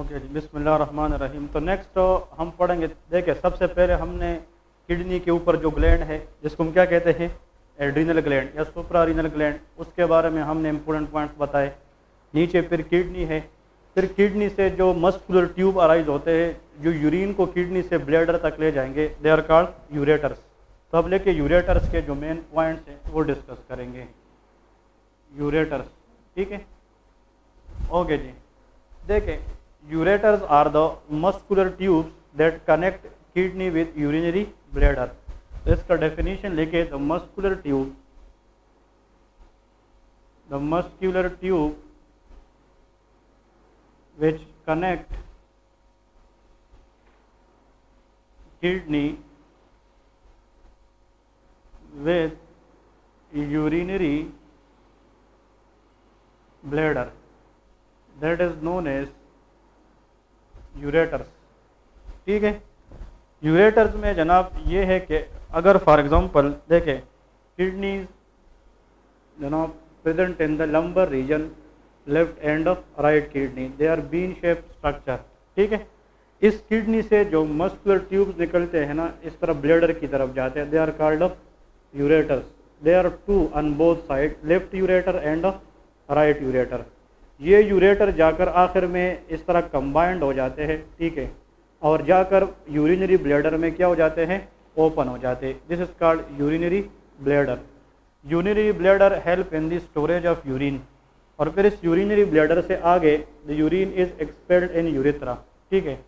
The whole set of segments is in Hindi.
ओके जी, बिस्मिल्लाहिर्रहमानिर्रहीम। तो नेक्स्ट हम पढ़ेंगे, देखिए सबसे पहले हमने किडनी के ऊपर जो ग्लैंड है जिसको हम क्या कहते हैं, एड्रीनल ग्लैंड या सुप्रारीनल ग्लैंड, उसके बारे में हमने इंपॉर्टेंट पॉइंट्स बताए। नीचे फिर किडनी है, फिर किडनी से जो मस्कुलर ट्यूब अराइज होते हैं जो यूरिन को किडनी से ब्लैडर तक ले जाएंगे, दे आर कॉल्ड यूरेटर्स। तो अब लेके यूरेटर्स के जो मेन पॉइंट्स हैं वो डिस्कस करेंगे। यूरेटर्स, ठीक है, ओके जी। देखें, ureters are the muscular tubes that connect kidney with urinary bladder। तो इसका डेफिनेशन लेके, the muscular tube which connect kidney with urinary bladder, that is known as ureters. ठीक है, यूरेटर्स में जनाब ये है कि अगर फॉर एग्जांपल देखें, किडनीज जनाब present in the lumbar region left and of right kidney, they are bean shape structure. ठीक है, इस किडनी से जो मस्कुलर ट्यूब्स निकलते हैं ना, इस तरफ ब्लैडर की तरफ जाते हैं, they are called of ureters. They are two on both side, left ureter and right ureter. ये यूरेटर जाकर आखिर में इस तरह कंबाइंड हो जाते हैं, ठीक है, और जाकर यूरिनरी ब्लैडर में क्या हो जाते हैं, ओपन हो जाते हैं। This is called urinary bladder. Urinary bladder help in the storage of urine, और फिर इस यूरिनरी ब्लैडर से आगे the urine is expelled in urethra. ठीक है,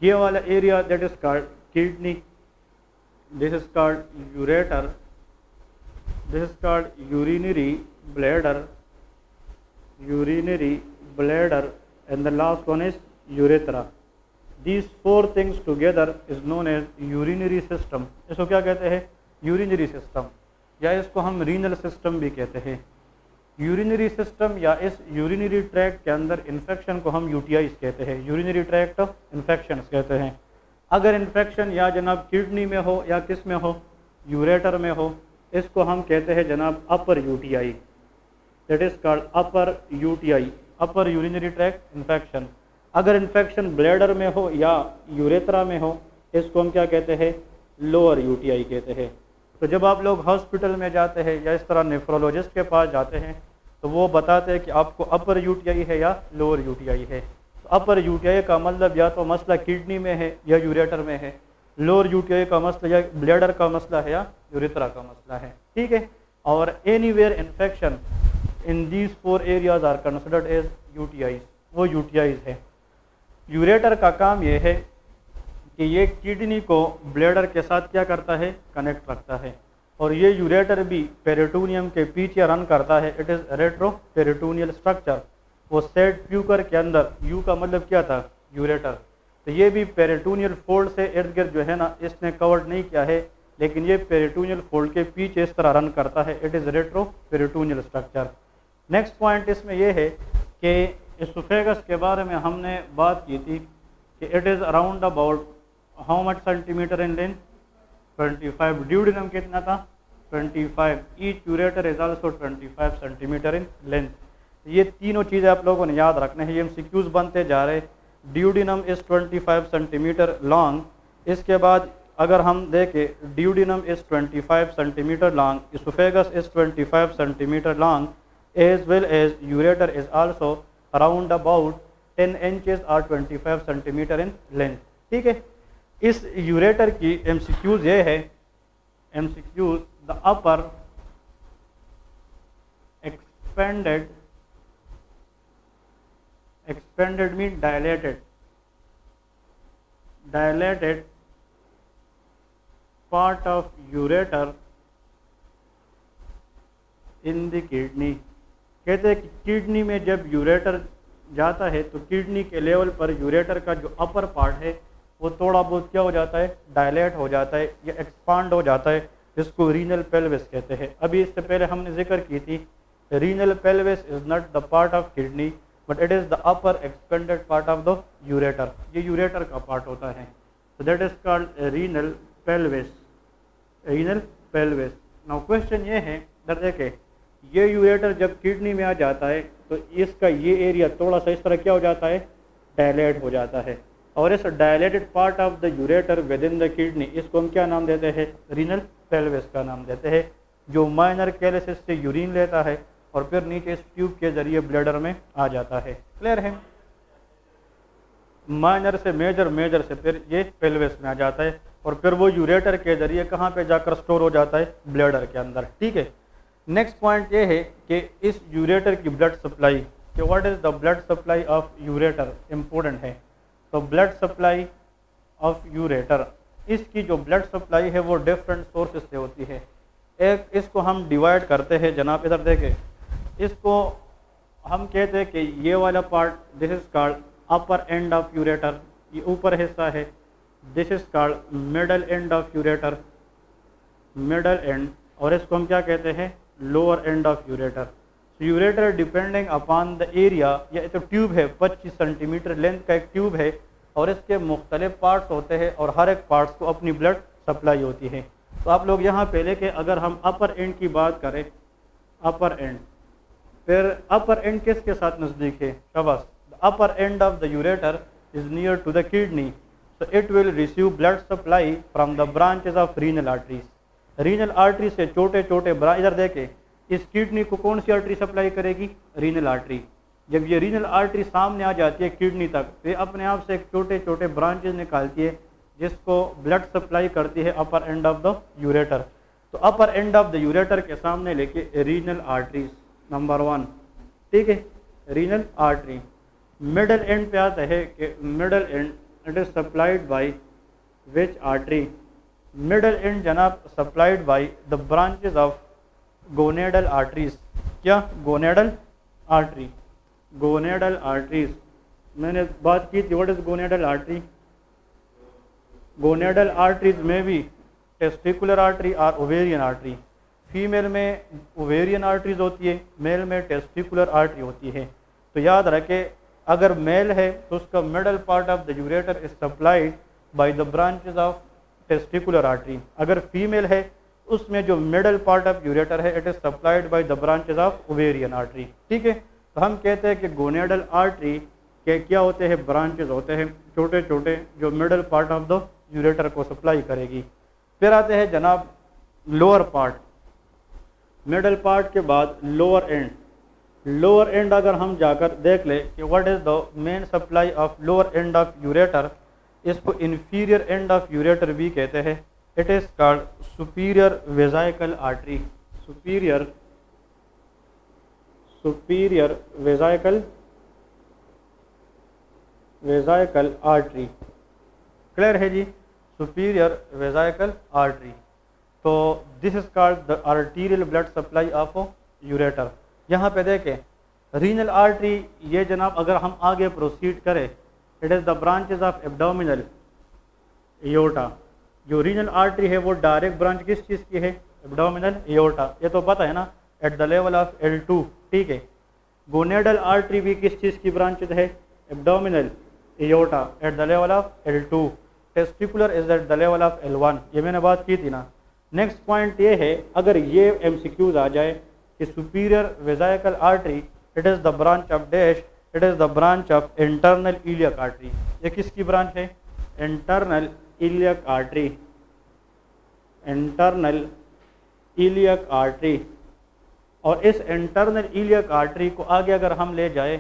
ये वाला area that is called kidney, this is called ureter, this is called urinary bladder, and the last one is urethra. These four things together is known as urinary system। इसको क्या कहते हैं, यूरिनरी सिस्टम, या इसको हम रीनल सिस्टम भी कहते हैं। यूरिनरी सिस्टम या इस यूरिनरी ट्रैक्ट के अंदर इन्फेक्शन को हम यूटीआईज कहते हैं, यूरिनरी ट्रैक्ट ऑफ इन्फेक्शन कहते हैं। अगर इन्फेक्शन या जनाब किडनी में हो या किस में हो, यूरेटर में हो, इसको हम कहते हैं जनाब upper UTI, that is called upper UTI, upper urinary tract infection. अगर इन्फेक्शन ब्लैडर में हो या यूरेथ्रा में हो, इसको हम क्या कहते हैं, लोअर यूटीआई कहते हैं। तो जब आप लोग हॉस्पिटल में जाते हैं या इस तरह नेफ्रोलॉजिस्ट के पास जाते हैं, तो वो बताते हैं कि आपको अपर यूटीआई है या लोअर यूटीआई है। तो अपर यूटीआई का मतलब या तो मसला किडनी में है या यूरेटर में है, लोअर यूटीआई का मसला या ब्लैडर का मसला है या यूरेथ्रा का मसला है। ठीक है, और anywhere infection in these four areas are considered as UTIs, वो यूटीआईज है। यूरेटर का काम ये है कि ये किडनी को ब्लैडर के साथ क्या करता है, कनेक्ट रखता है, और ये यूरेटर भी पेरिटोनियम के पीछे रन करता है। It is retro peritoneal structure. वो सेट प्यूकर के अंदर, यू का मतलब क्या था, यूरेटर, तो ये भी पेरिटोनियल फोल्ड से इर्द गिर्द जो है ना, इसने कवर्ड नहीं किया है, लेकिन ये पेरिटोनियल फोल्ड के पीछे इस तरह रन करता है। It is retro peritoneal structure. Next point इसमें यह है कि एसोफेगस के बारे में हमने बात की थी कि it is around about how much centimetre in length, 25। Duodenum कितना था, 25। Each ureter is also 25 centimetre in length. ये तीनों चीज़ें आप लोगों ने याद रखना है, ये एमसीक्यूज बनते जा रहे। Duodenum is 25 centimetre long. इसके बाद अगर हम देखें, duodenum is 25 centimetre long, oesophagus is 25 centimetre long, as well as ureter is also around about 10 inches or 25 centimeter in length। ठीक है, इस यूरेटर की एमसीक्यूज ये है, MCQs the upper expanded mean dilated part of ureter in the kidney। कहते हैं कि किडनी में जब यूरेटर जाता है तो किडनी के लेवल पर यूरेटर का जो अपर पार्ट है वो थोड़ा बहुत क्या हो जाता है, डायलेट हो जाता है या एक्सपांड हो जाता है, जिसको रीनल पेल्विस कहते हैं। अभी इससे पहले हमने जिक्र की थी, renal pelvis is not the part of kidney but it is the upper expanded part of the ureter. ये यूरेटर का पार्ट होता है, तो that is called renal pelvis, renal pelvis. Now question ये है, देखें ये यूरेटर जब किडनी में आ जाता है तो इसका ये एरिया थोड़ा सा इस तरह क्या हो जाता है, डायलेट हो जाता है। और इस dilated part of the ureter with in the kidney, इसको हम क्या नाम देते हैं? रीनल पेल्विस का नाम देते हैं, जो माइनर कैलिसिस से यूरिन लेता है और फिर नीचे इस ट्यूब के जरिए ब्लैडर में आ जाता है। क्लियर है? माइनर से मेजर, मेजर से फिर ये पेल्विस में आ जाता है और फिर वो यूरेटर के जरिए कहाँ पे जाकर स्टोर हो जाता है? ब्लैडर के अंदर। ठीक है। नेक्स्ट पॉइंट ये है कि इस यूरेटर की ब्लड सप्लाई, कि what is the blood supply of ureter, important है। तो ब्लड सप्लाई ऑफ यूरेटर, इसकी जो ब्लड सप्लाई है वो डिफरेंट सोर्सेज से होती है। एक इसको हम डिवाइड करते हैं जनाब, इधर देखें, इसको हम कहते हैं कि ये वाला part this is called upper end of ureter, ये ऊपर हिस्सा है। This is called middle and of ureter, middle and. और इसको हम क्या कहते हैं? Lower end of ureter. Ureter depending upon the area, या तो ट्यूब है 25 सेंटीमीटर लेंथ का एक ट्यूब है और इसके मुख्तलिफ पार्ट्स होते हैं और हर एक पार्ट्स को अपनी ब्लड सप्लाई होती है। तो आप लोग यहाँ पे लेके अगर हम अपर एंड की बात करें, अपर एंड, फिर अपर एंड किसके साथ नज़दीक है? शाबाश, upper end of the ureter is near to the kidney, so it will receive blood supply from the branches of renal arteries. Renal artery से छोटे छोटे ब्रांच, इधर देखें, इस किडनी को कौन सी आर्टरी सप्लाई करेगी? Renal artery. जब ये रीनल आर्टरी सामने आ जाती है किडनी तक, तो ये अपने आप से छोटे छोटे ब्रांचेस निकालती है जिसको ब्लड सप्लाई करती है अपर एंड ऑफ द यूरेटर। तो अपर एंड ऑफ द यूरेटर के सामने लेके रीनल आर्टरीज नंबर 1। ठीक है, रीनल आर्टरी। मिडल एंड पे आता है कि middle end it is supplied by which artery? Middle end जनाब supplied by the branches of gonadal arteries. क्या? Gonadal artery, gonadal arteries. मैंने बात की थी what is gonadal artery. Gonadal arteries में भी टेस्टिकुलर आर्टरी और ओवेरियन आर्टरी। फीमेल में ओवेरियन आर्टरीज होती है, मेल में टेस्टिकुलर आर्टरी होती है। तो याद रखें, अगर मेल है तो उसका middle part of the ureter is supplied by the branches of testicular artery. अगर फीमेल है उसमें जो मिडल पार्ट ऑफ यूरेटर है it is supplied by the branches of ovarian artery. ठीक है, तो हम कहते हैं कि गोनेडल आर्टरी के क्या होते हैं? ब्रांचेस होते हैं छोटे छोटे, जो middle part of the ureter को सप्लाई करेगी। फिर आते हैं जनाब लोअर पार्ट, मिडल पार्ट के बाद लोअर एंड। लोअर एंड अगर हम जाकर देख ले कि what is the main supply of lower end of ureter, इसको इंफीरियर एंड ऑफ यूरेटर भी कहते हैं। It is called superior vesical artery, superior vesical artery. Clear है जी? Superior vesical artery. तो this is called the arterial blood supply of ureter. यहाँ पे देखें, रीनल आर्टरी, ये जनाब अगर हम आगे प्रोसीड करें, it is the branches of abdominal aorta. जो रीनल आर्टरी है वो डायरेक्ट ब्रांच किस चीज़ की है? Abdominal aorta. ये तो पता है ना, eight the level of L2। ठीक है, गोनेडल आर्टरी भी किस चीज़ की ब्रांचेस है? Abdominal aorta eight the level of L2। Testicular is at the level of L1। ये मैंने बात की थी ना। नेक्स्ट पॉइंट ये है, अगर ये MCQs आ जाए कि superior vesical artery it is the branch of dash, it is the branch of internal iliac artery. ये किसकी ब्रांच है? Internal iliac artery, internal iliac artery. और इस इंटरनल इलियक आर्टरी को आगे अगर हम ले जाए,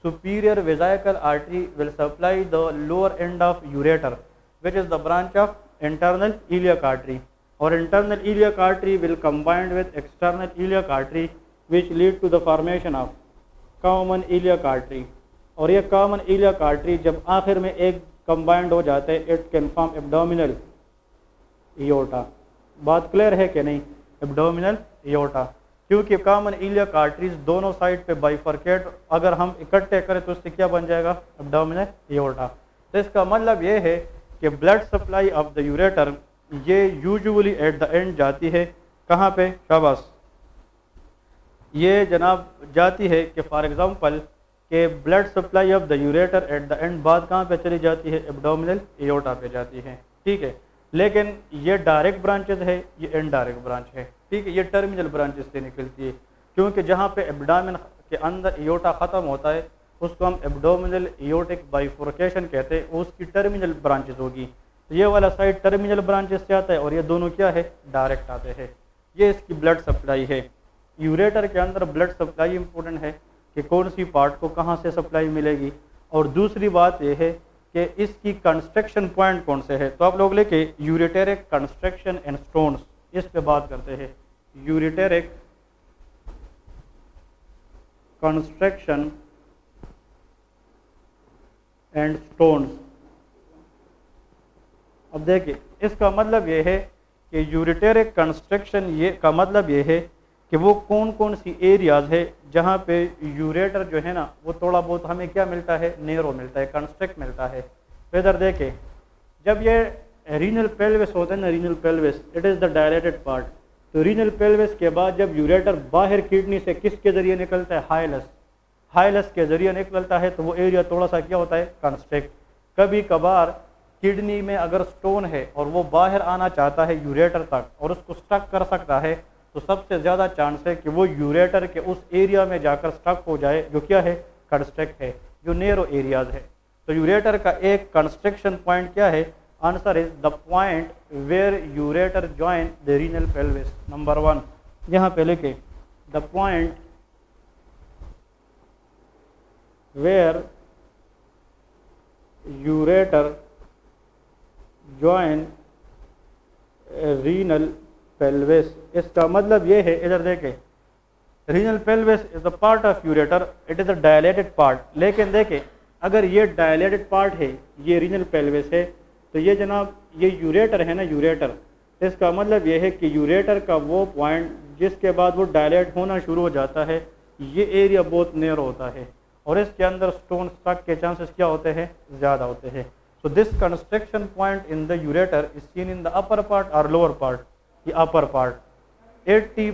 superior vesical artery will supply the lower end of ureter which is the branch of internal iliac artery. और internal iliac artery will combined with external iliac artery which lead to the formation of common iliac artery। और ये कॉमन इलियक आर्टरी जब आखिर में एक कंबाइंड हो जाते हैं, it can form abdominal aorta. बात क्लियर है कि नहीं? एब्डोमिनल एओर्टा, क्योंकि कॉमन इलियक आर्टरीज दोनों साइड पे बाइफरकेट, अगर हम इकट्ठे करें तो उससे क्या बन जाएगा? Abdominal aorta. तो इसका मतलब ये है कि blood supply of the ureter ये यूजुअली एट द एंड जाती है। कहाँ पे? शाबाश, ये जनाब जाती है कि फॉर एग्जांपल कि blood supply of the ureter at the end बाद कहाँ पे चली जाती है? एब्डोमिनल एओर्टा पे जाती है। ठीक है, लेकिन ये डायरेक्ट ब्रांचेस है, ये इनडायरेक्ट ब्रांच है। ठीक है, ये टर्मिनल ब्रांचेस से निकलती है, क्योंकि जहाँ पे एब्डामिन के अंदर एओर्टा ख़त्म होता है उसको हम एब्डोमिनल एओर्टिक बाइफोर्केशन कहते हैं, उसकी टर्मिनल ब्रांचेस होगी। तो ये वाला साइड टर्मिनल ब्रांचेस से आता है और ये दोनों क्या है, डायरेक्ट आते हैं। ये इसकी ब्लड सप्लाई है। यूरेटर के अंदर ब्लड सप्लाई इंपॉर्टेंट है कि कौन सी पार्ट को कहाँ से सप्लाई मिलेगी। और दूसरी बात यह है कि इसकी कंस्ट्रक्शन पॉइंट कौन से है। तो आप लोग लेके यूरेटेरिक कंस्ट्रक्शन एंड स्टोन्स, इस पे बात करते हैं। यूरेटेरिक कंस्ट्रक्शन एंड स्टोन्स। अब देखिए इसका मतलब ये है कि यूरेटेरिक कंस्ट्रक्शन ये का मतलब ये है कि वो कौन कौन सी एरियाज है जहाँ पे यूरेटर जो है ना वो थोड़ा बहुत हमें क्या मिलता है, नेरो मिलता है, कंस्ट्रक्ट मिलता है। तो इधर देखें, जब ये रीनल पेल्विस होता है ना, renal pelvis it is the dilated part. तो रीनल पेल्विस के बाद जब यूरेटर बाहर किडनी से किसके ज़रिए निकलता है, हाइलस, हाइलस के ज़रिए निकलता है, तो वो एरिया थोड़ा सा क्या होता है, कंस्ट्रक्ट। कभी कभार किडनी में अगर स्टोन है और वो बाहर आना चाहता है यूरेटर तक और उसको स्टक कर सकता है, तो सबसे ज़्यादा चांस है कि वो यूरेटर के उस एरिया में जाकर स्टक हो जाए जो क्या है, कंस्ट्रक्ट है, जो नेरो एरियाज है। तो यूरेटर का एक कंस्ट्रक्शन पॉइंट क्या है, answer is the point where ureter join the renal pelvis. Number 1 यहाँ पे लिखे, the point where ureter join renal pelvis. इसका मतलब ये है, इधर देखें, renal pelvis is the part of ureter, it is a dilated part. लेकिन देखें अगर ये डायलेटेड पार्ट है, ये रीनल पेल्विस है, तो ये जनाब ये यूरेटर है ना, यूरेटर, इसका मतलब ये है कि यूरेटर का वो पॉइंट जिसके बाद वो डायलेट होना शुरू हो जाता है, ये एरिया बहुत नेरो होता है और इसके अंदर स्टोन स्टक के चांसेस क्या होते हैं, ज़्यादा होते हैं। So this construction point in the ureter is seen in the upper part और लोअर पार्ट। ये अपर पार्ट 80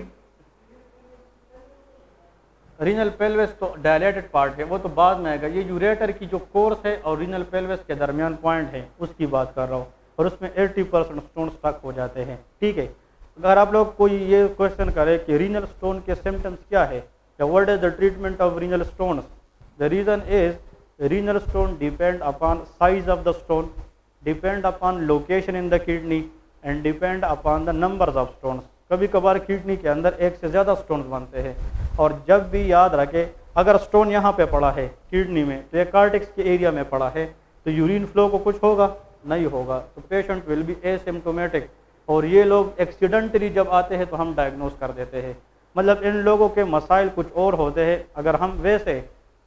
रीनल पेल्विस तो डायलेटेड पार्ट है, वो तो बाद में आएगा। ये यूरेटर की जो कोर्स है और रीनल पेल्विस के दरमियान पॉइंट है उसकी बात कर रहा हूँ, और उसमें 80% स्टोन स्टक हो जाते हैं। ठीक है, अगर आप लोग कोई ये क्वेश्चन करे कि रीनल स्टोन के सिम्टम्स क्या है या what is the treatment of renal stones, the reason is renal stone depend upon size of the stone, depend upon location in the kidney and depend upon the numbers of stones. कभी कभार किडनी के अंदर एक से ज़्यादा स्टोन्स बनते हैं, और जब भी याद रखें अगर स्टोन यहाँ पे पड़ा है किडनी में, तो ये कार्टेक्स के एरिया में पड़ा है, तो यूरिन फ्लो को कुछ होगा नहीं होगा, तो पेशेंट विल बी एसिम्प्टोमेटिक। और ये लोग एक्सीडेंटली जब आते हैं तो हम डायग्नोस कर देते हैं, मतलब इन लोगों के मसाइल कुछ और होते हैं। अगर हम वैसे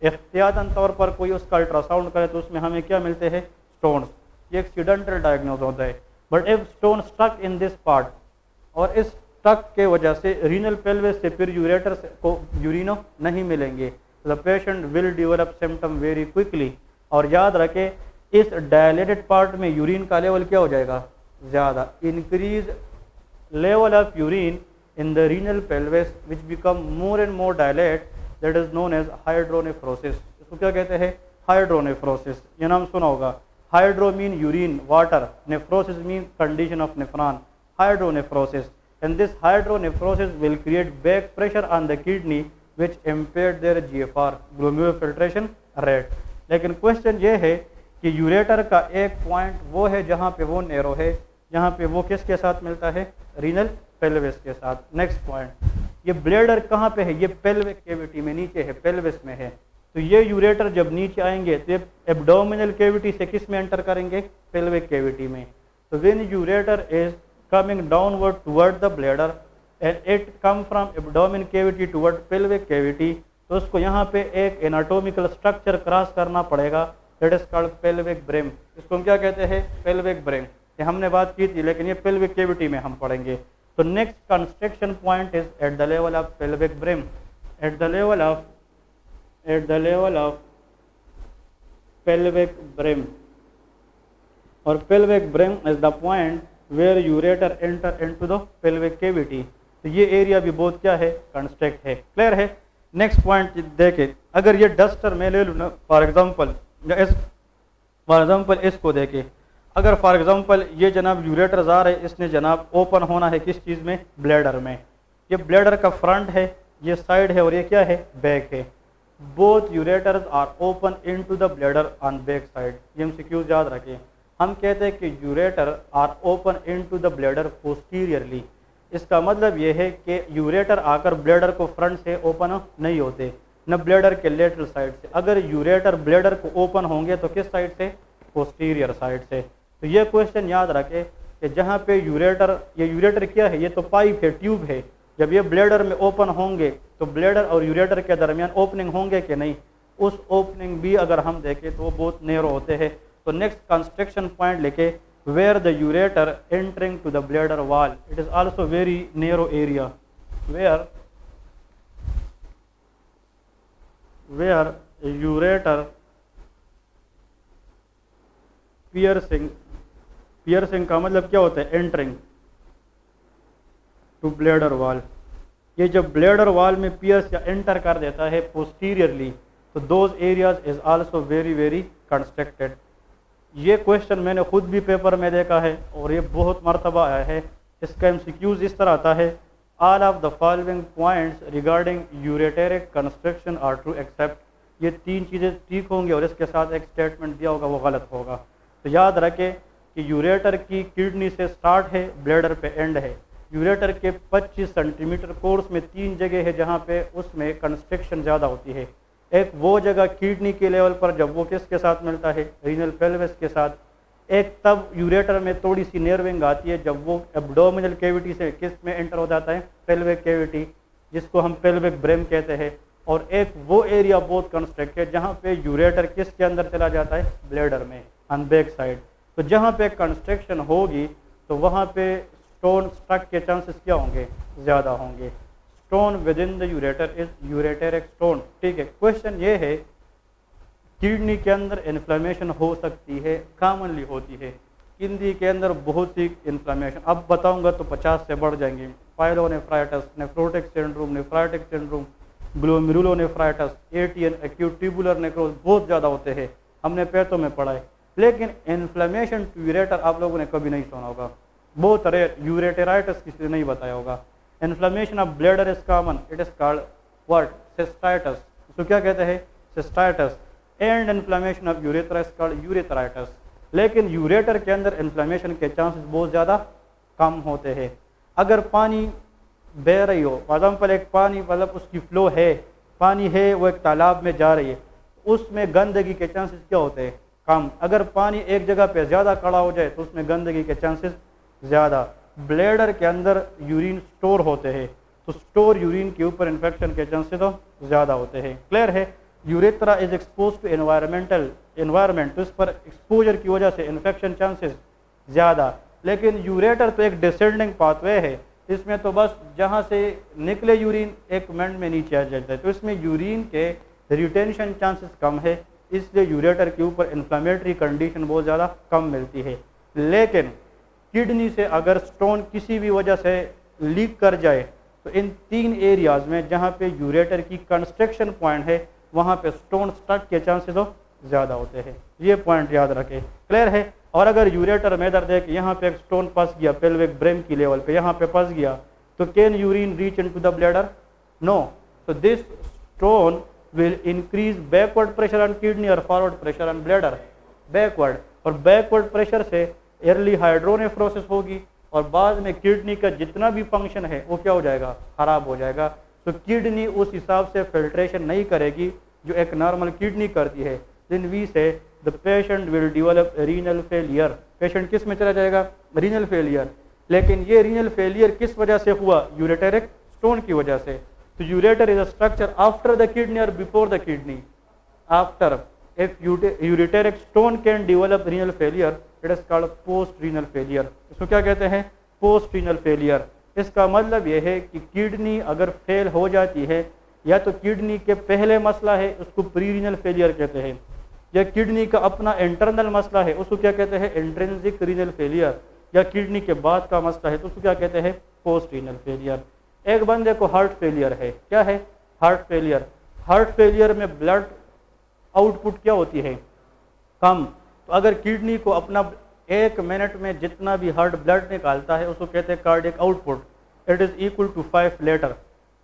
एहतियातन तौर पर कोई उसका अल्ट्रासाउंड करें तो उसमें हमें क्या मिलते हैं, स्टोन्स, ये एक्सीडेंटल डायग्नोस होता है। But if stone stuck in this part, और इस स्टक के वजह से रीनल पेल्विस से फिर यूरेटर को यूरिनो नहीं मिलेंगे, the patient will develop symptom very quickly. और याद रखें इस डायलेटेड पार्ट में यूरिन का लेवल क्या हो जाएगा, ज़्यादा, increase level of urine in the renal pelvis which become more and more dilate, that is known as hydronephrosis. इसको क्या कहते हैं, हाइड्रोनेफ्रोसिस, ये नाम सुना होगा। Hydro mean urine, water, nephrosis mean condition of nephron, hydronephrosis. And this hydronephrosis will create back pressure on the kidney which impaired their GFR, glomerular filtration rate। लेकिन क्वेश्चन ये है कि यूरेटर का एक पॉइंट वो है जहाँ पे वो नेरो है, जहाँ पे वो किसके साथ मिलता है, रीनल पेल्विस के साथ। नेक्स्ट पॉइंट, ये ब्लेडर कहाँ पे है, ये पेल्विक कैविटी में नीचे है, पेल्विस में है। तो ये यूरेटर जब नीचे आएंगे तो ये एब्डोमिनल कैविटी से किस में एंटर करेंगे, पेल्विक कैविटी में। तो when ureter is coming downward toward the bladder and it come from abdomen cavity toward pelvic cavity, तो उसको यहाँ पे एक एनाटोमिकल स्ट्रक्चर क्रॉस करना पड़ेगा, दैट इज कॉल्ड पेल्विक ब्रेम। इसको हम क्या कहते हैं, पेल्विक ब्रेम। ये हमने बात की थी, लेकिन ये पेल्विक कैविटी में हम पढ़ेंगे। तो next construction point is at the level of pelvic brim, at the level of pelvic brim. और pelvic brim is the point where ureter enter into the pelvic cavity. तो ये एरिया भी बहुत क्या है, कंस्ट्रक्ट है। क्लियर है। नेक्स्ट पॉइंट देखे, अगर ये डस्टर में ले लूँ ना, फॉर एग्जांपल इसको देखे, अगर फॉर एग्जांपल ये जनाब यूरेटर जा रहा है, इसने जनाब ओपन होना है किस चीज़ में, ब्लैडर में। ये ब्लैडर का फ्रंट है, ये साइड है और ये क्या है, बैक है। Both ureters are open into the bladder on back side. ये MCQs याद रखें। हम कहते हैं कि ureter are open into the bladder posteriorly. इसका मतलब ये है कि यूरेटर आकर ब्लैडर को फ्रंट से ओपन नहीं होते, न ब्लैडर के लेटरल साइड से। अगर यूरेटर ब्लैडर को ओपन होंगे तो किस साइड से? पोस्टीरियर साइड से। तो ये क्वेश्चन याद रखें कि जहाँ पे यूरेटर, ये यूरेटर क्या है? ये तो पाइप है, ट्यूब है। जब ये ब्लैडर में ओपन होंगे तो ब्लैडर और यूरेटर के दरमियान ओपनिंग होंगे कि नहीं? उस ओपनिंग भी अगर हम देखें तो वो बहुत नैरो होते हैं। तो नेक्स्ट कंस्ट्रक्शन पॉइंट लेके, where the ureter entering to the bladder wall, it is also very narrow area. Where ureter piercing का मतलब क्या होता है? Entering to bladder wall. ये जब ब्लैडर वॉल में पियर्स या एंटर कर देता है पोस्टीरियरली, तो those areas is also very very constructed. ये क्वेश्चन मैंने खुद भी पेपर में देखा है और ये बहुत मरतबा आया है। इसका MCQs इस तरह आता है, all of the following points regarding ureteric constriction are true except. ये तीन चीज़ें ठीक होंगी और इसके साथ एक स्टेटमेंट दिया होगा वो गलत होगा। तो याद रखें कि यूरेटर की किडनी से स्टार्ट है, ब्लैडर पे एंड है। यूरेटर के 25 सेंटीमीटर कोर्स में 3 जगह है जहाँ पे उसमें कंस्ट्रक्शन ज़्यादा होती है। एक वो जगह किडनी के लेवल पर जब वो किसके साथ मिलता है? रीनल पेल्विस के साथ। एक तब यूरेटर में थोड़ी सी नेर्विंग आती है जब वो एब्डोमिनल कैविटी से किस में एंटर हो जाता है? पेल्विक कैविटी, जिसको हम पेल्विक ब्रेम कहते हैं। और एक वो एरिया बहुत कंस्ट्रक्ट है जहाँ पे यूरेटर किसके अंदर चला जाता है? ब्लैडर में, ऑन बैक साइड। तो जहाँ पे कंस्ट्रक्शन होगी तो वहाँ पे स्टोन स्ट्रक के चांसेस क्या होंगे? ज़्यादा होंगे। Stone within the ureter is ureteric stone. ठीक है। क्वेश्चन ये है, किडनी के अंदर इन्फ्लेमेशन हो सकती है, कॉमनली होती है। किडनी के अंदर बहुत सी इन्फ्लेमेशन, अब बताऊंगा तो 50 से बढ़ जाएंगे। Pyelonephritis, nephrotic syndrome, nephritic syndrome, glomerulonephritis, ATN, acute tubular necrose, बहुत ज़्यादा होते हैं, हमने पैथो में पढ़ा है। लेकिन इन्फ्लेमेशन टू यूरेटर आप लोगों ने कभी नहीं सुना होगा, बहुत रेयर। यूरेटेराइटिस किसी ने नहीं बताया होगा। Inflammation of bladder is common, it is called what? Cystitis. इसको क्या कहते हैं? Cystitis. And inflammation of urethra is called urethritis. लेकिन यूरेटर के अंदर इन्फ्लेमेशन के चांसेस बहुत ज़्यादा कम होते हैं। अगर पानी बह रही हो, फॉर एग्जाम्पल एक पानी, मतलब उसकी फ्लो है, पानी है, वो एक तालाब में जा रही है, उसमें गंदगी के चांसेस क्या होते हैं? कम। अगर पानी एक जगह पे ज़्यादा खड़ा हो जाए तो उसमें गंदगी के चांसेस ज़्यादा। ब्लैडर के अंदर यूरिन स्टोर होते हैं, तो स्टोर यूरिन के ऊपर इन्फेक्शन के चांसेस तो ज़्यादा होते हैं। क्लियर है? Urethra is expose to environment, तो इस पर एक्सपोजर की वजह से इन्फेक्शन चांसेस ज़्यादा। लेकिन यूरेटर तो एक डिसेंडिंग पाथवे है, इसमें तो बस जहाँ से निकले यूरिन एक मिनट में नीचे आ जाता है, तो इसमें यूरिन के रिटेंशन चांसेस कम है, इसलिए यूरेटर के ऊपर इन्फ्लेमेटरी कंडीशन बहुत ज़्यादा कम मिलती है। लेकिन किडनी से अगर स्टोन किसी भी वजह से लीक कर जाए तो इन 3 एरियाज में जहाँ पे यूरेटर की कंस्ट्रक्शन पॉइंट है वहाँ पे स्टोन स्टक के चांसेस तो ज़्यादा होते हैं। ये पॉइंट याद रखें। क्लियर है? और अगर यूरेटर में इधर देख, यहाँ पे एक स्टोन फंस गया पेल्विक ब्रेम की लेवल पे, यहाँ पे फंस गया, तो can urine reach into the bladder? No. So this stone will increase backward pressure on kidney और forward pressure on bladder. Backward, और बैकवर्ड प्रेशर से अर्ली हाइड्रोनेफ्रोसिस होगी और बाद में किडनी का जितना भी फंक्शन है वो क्या हो जाएगा? खराब हो जाएगा। तो किडनी उस हिसाब से फिल्ट्रेशन नहीं करेगी जो एक नॉर्मल किडनी करती है। देन वी से the patient will develop renal failure. Patient किस में चला जाएगा? Renal failure. लेकिन ये रीनल फेलियर किस वजह से हुआ? यूरेटेरिक स्टोन की वजह से। तो ureter is a structure after the kidney और before the kidney. After, if ureteric stone can develop renal failure, it is called post renal failure। इसको क्या कहते हैं? Post renal failure. इसका मतलब यह है कि किडनी अगर फेल हो जाती है, या तो किडनी के पहले मसला है उसको प्री रीनल फेलियर कहते हैं, या किडनी का अपना इंटरनल मसला है उसको क्या कहते हैं? इंट्रिंसिक रीनल फेलियर, या किडनी के बाद का मसला है तो उसको क्या कहते हैं? Post renal failure. एक बंदे को हार्ट फेलियर है, क्या है? Heart failure. हार्ट फेलियर में ब्लड आउटपुट क्या होती है? कम। तो अगर किडनी को अपना 1 मिनट में जितना भी हार्ट ब्लड निकालता है उसको कहते हैं cardiac output, it is equal to 5 litre.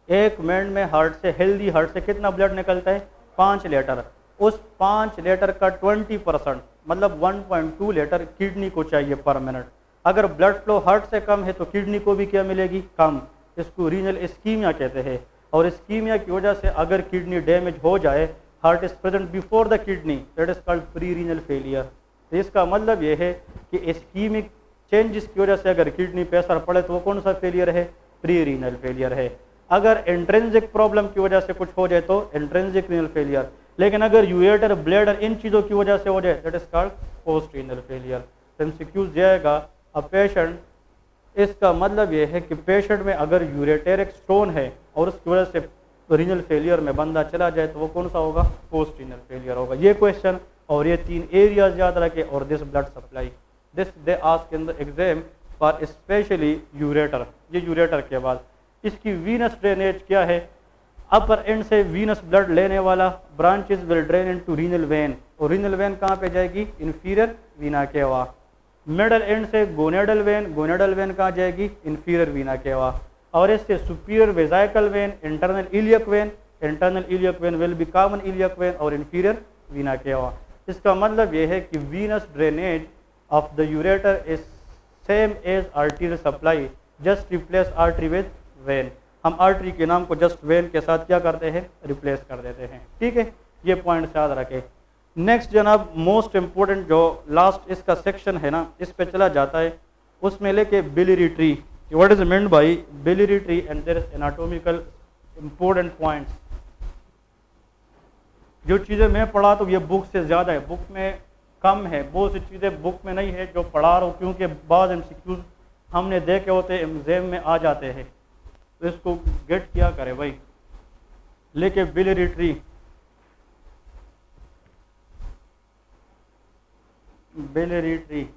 1 minute में हार्ट से, हेल्दी हार्ट से कितना ब्लड निकलता है? 5 लीटर, उस 5 लीटर का 20% मतलब 1.2 लीटर किडनी को चाहिए पर मिनट। अगर ब्लड फ्लो हार्ट से कम है तो किडनी को भी क्या मिलेगी, कम। इसको रीनल इस्कीमिया कहते हैं। और इस्कीमिया की वजह से अगर किडनी डैमेज हो जाए, heart is present before the kidney, that is called pre renal failure. तो इसका मतलब ये है कि इस्कीमिक चेंजेस की वजह से अगर किडनी पे असर पड़े तो वो कौन सा फेलियर है, प्री रीनल फेलियर है। अगर इंट्रिंसिक प्रॉब्लम की वजह से कुछ हो जाए तो इंट्रिंसिक रीनल फेलियर। लेकिन अगर यूरेटर, ब्लैडर, इन चीज़ों की वजह से हो जाए, that is called post renal failure. MCQ जाएगा अ पेशेंट, इसका मतलब ये है कि पेशेंट में अगर यूरेटेरिक स्टोन है और उसकी वजह से रीनल फेलियर में बंदा चला जाए तो वो कौन सा होगा, पोस्ट रीनल फेलियर होगा। ये क्वेश्चन और ये 3 एरियाज याद रखें। और this blood supply, this they ask in the exam for specially ureter. ये यूरेटर के बाद इसकी वीनस ड्रेनेज क्या है, अपर एंड से वीनस ब्लड लेने वाला branches will drain into renal vein. और रीनल वेन कहाँ पे जाएगी, इन्फीरियर वीना केवा। मिडल एंड से गोनेडल वेन, गोनेडल वेन कहाँ जाएगी, इन्फीरियर वीना केवा। और इससे superior वेजाइकल when, internal iliac when, internal iliac when will be common iliac vein और इन्फीरियर वीना केवा। इसका मतलब ये है कि venous drainage of the ureter is same as arterial supply, just replace artery with vein. हम आर्टरी के नाम को जस्ट वेन के साथ क्या करते हैं, रिप्लेस कर देते हैं। ठीक है, ये पॉइंट याद रखें। नेक्स्ट जनाब मोस्ट इम्पोर्टेंट जो लास्ट इसका सेक्शन है ना, इस पे चला जाता है, उसमें लेके biliary tree, what is meant by biliary tree and there is anatomical important points. जो चीज़ें मैं पढ़ा तो ये बुक से ज़्यादा है, बुक में कम है, बहुत सी चीज़ें बुक में नहीं है जो पढ़ा रहा हूँ, क्योंकि बाद एमसीक्यूज हमने देखे होते एग्जाम में आ जाते हैं, तो इसको गेट किया करे भाई। लेके biliary tree, biliary tree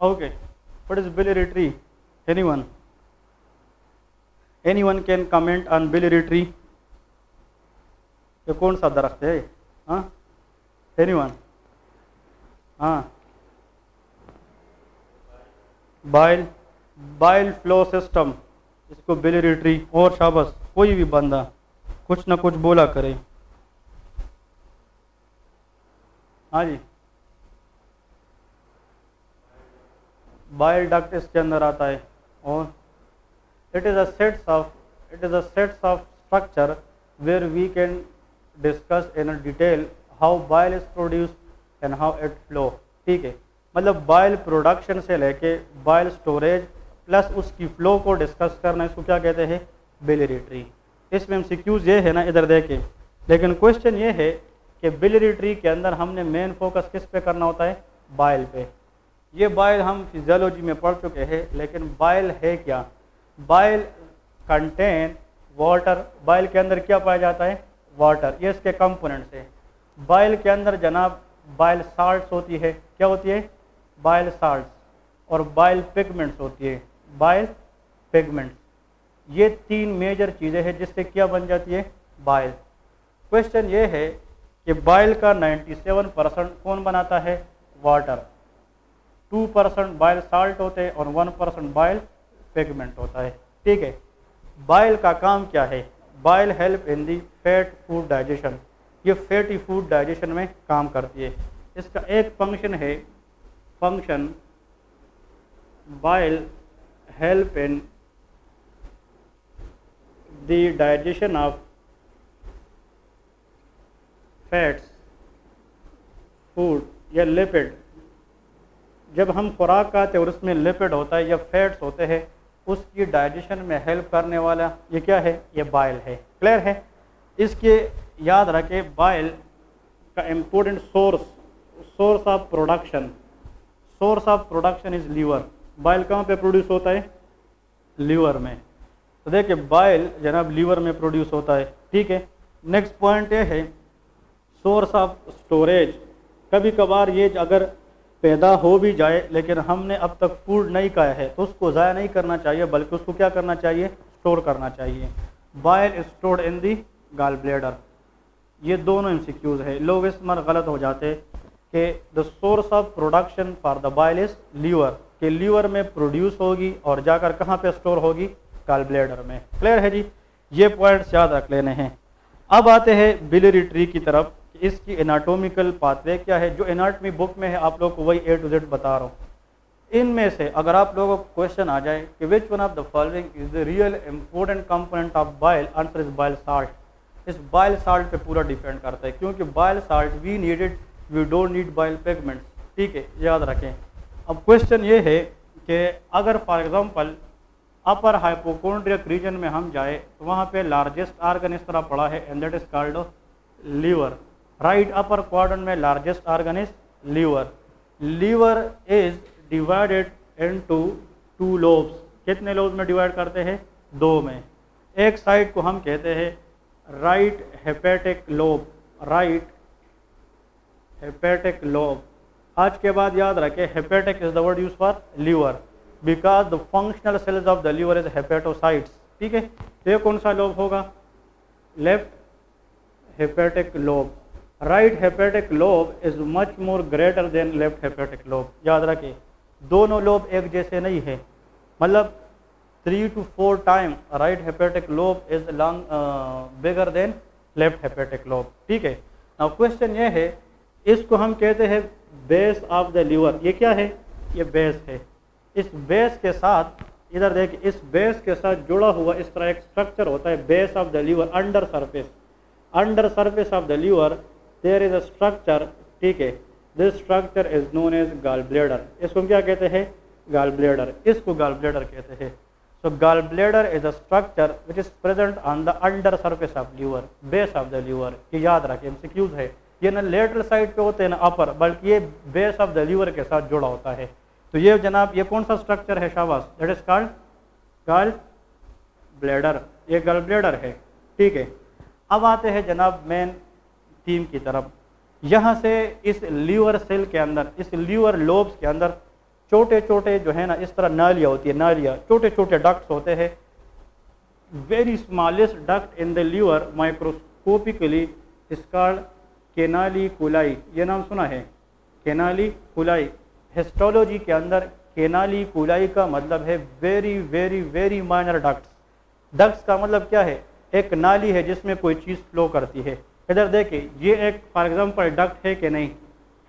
okay, what is biliary tree, anyone can comment on biliary tree. ये कौन सा दरख्त है, हाँ, एनीवन, हाँ, बाइल फ्लो सिस्टम, इसको बिलियरी ट्री। और शाबाश, कोई भी बंदा कुछ ना कुछ बोला करे। हाँ जी, बाइल डक्ट इसके अंदर आता है। और it is a sets of structure where we can discuss in detail how bile is produced and how it flow. ठीक है, मतलब बाइल प्रोडक्शन से लेके बाइल स्टोरेज प्लस उसकी फ्लो को डिस्कस करना, इसको क्या कहते हैं, बिलियरी ट्री। इसमें एमसीक्यूज ये है ना, इधर देखें, लेकिन क्वेश्चन ये है कि बिलियरी ट्री के अंदर हमने मेन फोकस किस पे करना होता है, बाइल पे। ये बाइल हम फिजियोलॉजी में पढ़ चुके हैं, लेकिन बाइल है क्या, बाइल कंटेन वाटर। बाइल के अंदर क्या पाया जाता है, वाटर। ये इसके कंपोनेंट्स है। बाइल के अंदर जनाब बाइल साल्ट्स होती है, क्या होती है, बाइल साल्ट्स, और बाइल पिगमेंट्स होती है, बाइल पिगमेंट्स। ये 3 मेजर चीज़ें हैं जिससे क्या बन जाती है, बाइल। क्वेश्चन ये है कि बाइल का 97% कौन बनाता है, वाटर। 2% बाइल साल्ट होते हैं और 1% बाइल पिगमेंट होता है। ठीक है, बाइल का काम क्या है, bile help in the fat food digestion. ये फैटी फूड डाइजेशन में काम करती है। इसका एक फंक्शन है, function bile help in the digestion of fats food या लिपिड। जब हम खुराक खाते हैं और उसमें लिपिड होता है या फैट्स होते हैं, उसकी डाइजेशन में हेल्प करने वाला ये क्या है, ये बाइल है। क्लियर है। इसके याद रखें, बाइल का important source of production is liver. Bile कहाँ पे प्रोड्यूस होता है, लीवर में। तो देखिए बाइल जनाब लीवर में प्रोड्यूस होता है। ठीक है, नेक्स्ट पॉइंट ये है सोर्स ऑफ स्टोरेज। कभी कभार ये अगर पैदा हो भी जाए लेकिन हमने अब तक फूड नहीं खाया है तो उसको ज़ाया नहीं करना चाहिए, बल्कि उसको क्या करना चाहिए, स्टोर करना चाहिए। Bile is stored in the gall bladder. ये दोनों एमसीक्यूज है, लोग इस मर गलत हो जाते कि the source of production for the bile is liver, कि लीवर में प्रोड्यूस होगी और जाकर कहाँ पे स्टोर होगी, गॉल ब्लैडर में। क्लियर है जी, ये पॉइंट्स याद रख लेने हैं। अब आते हैं बिलियरी ट्री की तरफ, इसकी एनाटॉमिकल पाथवे क्या है। जो एनाटॉमी बुक में है आप लोग को वही A to Z बता रहा हूँ। इनमें से अगर आप लोगों को क्वेश्चन आ जाए कि which one of the following is the real important component of bile, answer is bile salt. इस बाइल साल्ट पे पूरा डिपेंड करता है, क्योंकि bile salt we needed, we don't need bile pigments. ठीक है, याद रखें। अब क्वेश्चन ये है कि अगर फॉर एग्जांपल अपर हाइपोकोंड्रियक रीजन में हम जाए तो वहाँ पे लार्जेस्ट ऑर्गन इस तरह पड़ा है and that is called liver. Right upper quadrant में largest organ is liver. Liver is divided into 2 lobes. कितने लोब्स में डिवाइड करते हैं, 2 में। एक साइड को हम कहते हैं right hepatic lobe, right hepatic lobe. आज के बाद याद रखें hepatic is the word use for liver because the functional cells of the liver is hepatocytes. ठीक है, ये कौन सा लोब होगा, left hepatic lobe. Right hepatic lobe is much more greater than left hepatic lobe. याद रखें दोनों लोब एक जैसे नहीं है, मतलब 3 to 4 time right hepatic lobe is long bigger than left hepatic lobe. ठीक है, नाउ क्वेश्चन ये है, इसको हम कहते हैं बेस ऑफ द लीवर। ये क्या है, ये बेस है। इस बेस के साथ इधर देखिए, इस बेस के साथ जुड़ा हुआ इस तरह एक स्ट्रक्चर होता है base of the liver, under surface. Under surface of the liver there is a structure. ठीक है, this structure is known as gall bladder. इसको क्या कहते हैं, गॉल ब्लैडर। इसको गॉल ब्लैडर कहते हैं। So gall bladder is a structure which is present on the under surface of liver, base of the liver. ये याद रखें, एमसीक्यूज है। ये ना लेटरल साइड पे होते हैं ना अपर, बल्कि ये बेस ऑफ द लीवर के साथ जुड़ा होता है। तो ये जनाब ये कौन सा स्ट्रक्चर है, शाबाश, that is called gall bladder. ये गॉल ब्लैडर है। ठीक है, अब आते हैं जनाब मेन थीम की तरफ। यहाँ से इस लीवर सेल के अंदर, इस लीवर लोब्स के अंदर छोटे छोटे जो है ना इस तरह नालियाँ होती है, नालियाँ, छोटे छोटे डक्ट्स होते हैं। Very smallest duct in the liver microscopically is called canaliculi. ये नाम सुना है, कैनालिकुलाई। हिस्टोलॉजी के अंदर कैनालिकुलाई का मतलब है very very very minor ducts. Ducts का मतलब क्या है, एक नाली है जिसमें कोई चीज़ फ्लो करती है। इधर देखिए, ये एक फॉर एग्जांपल डक्ट है कि नहीं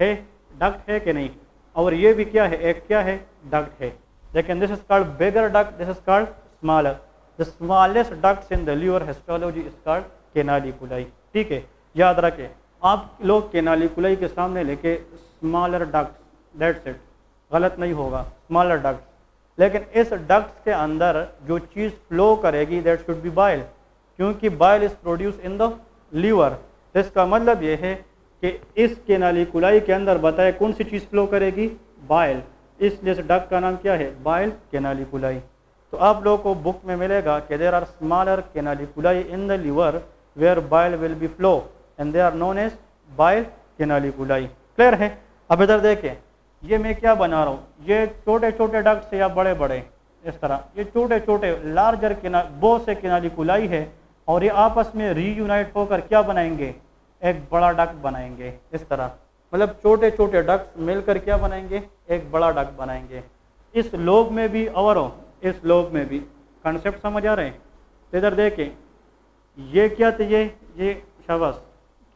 है, डक्ट है कि नहीं, और ये भी क्या है, एक क्या है, डक्ट है। लेकिन this is called bigger duct, this is called smaller. The smallest ducts in the liver histology is called canaliculi. ठीक है, याद रखें, आप लोग कैनालिकुलाई के सामने लेके स्मॉलर डक्ट, दैट्स इट, गलत नहीं होगा, स्मॉलर डक्ट। लेकिन इस डक्ट के अंदर जो चीज़ फ्लो करेगी दैट शुड बी बाइल, क्योंकि bile is produce in the liver. इसका मतलब ये है कि इस कैनालिकुलाई के अंदर बताए कौन सी चीज़ फ्लो करेगी, बाइल। इसलिए इस डक्ट का नाम क्या है, बाइल कैनालिकुलाई। तो आप लोगों को बुक में मिलेगा कि there are smaller canaliculi in the liver where bile will be flow and they are known as bile canaliculi. Clear है। अब इधर देखें, ये मैं क्या बना रहा हूँ, ये छोटे छोटे डक्ट से या बड़े बड़े इस तरह, ये छोटे छोटे लार्जर बहुत से कैनालिकुलाई है और ये आपस में रीयूनाइट होकर क्या बनाएंगे, एक बड़ा डक्ट बनाएंगे इस तरह। मतलब छोटे छोटे डक्ट मिलकर क्या बनाएंगे, एक बड़ा डक्ट बनाएंगे। इस लोब में भी और इस लोब में भी, कंसेप्ट समझ आ रहे हैं। तो इधर देखें, ये क्या थे, ये शाबाश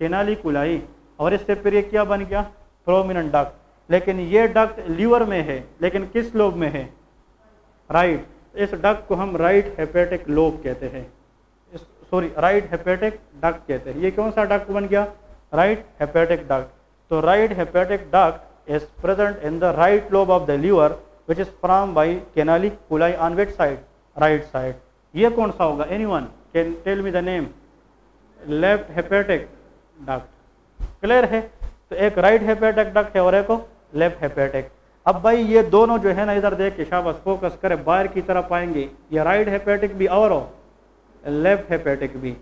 कैनालिकुलाई, और इससे फिर ये क्या बन गया, प्रोमिनेंट डक्ट। लेकिन ये डक्ट लीवर में है, लेकिन किस लोब में है, राइट। इस डक्ट को हम राइट हेपेटिक लोब कहते हैं, सॉरी राइट हेपेटिक डक्ट कहते हैं। ये कौन सा डक्ट बन गया, राइट हेपेटिक डक्ट। तो right hepatic duct is present in the right lobe of the liver which is from by canaliculi on which side, right side. ये कौन सा होगा, anyone can tell me the name, left hepatic duct. Clear है। तो एक राइट हेपेटिक डक्ट है और एक लेफ्ट हेपेटिक। अब भाई ये दोनों जो है ना, इधर देख के शाबाश फोकस करें, बाहर की तरफ आएंगे, ये राइट हेपेटिक भी और लेफ्ट हेपेटिक भी।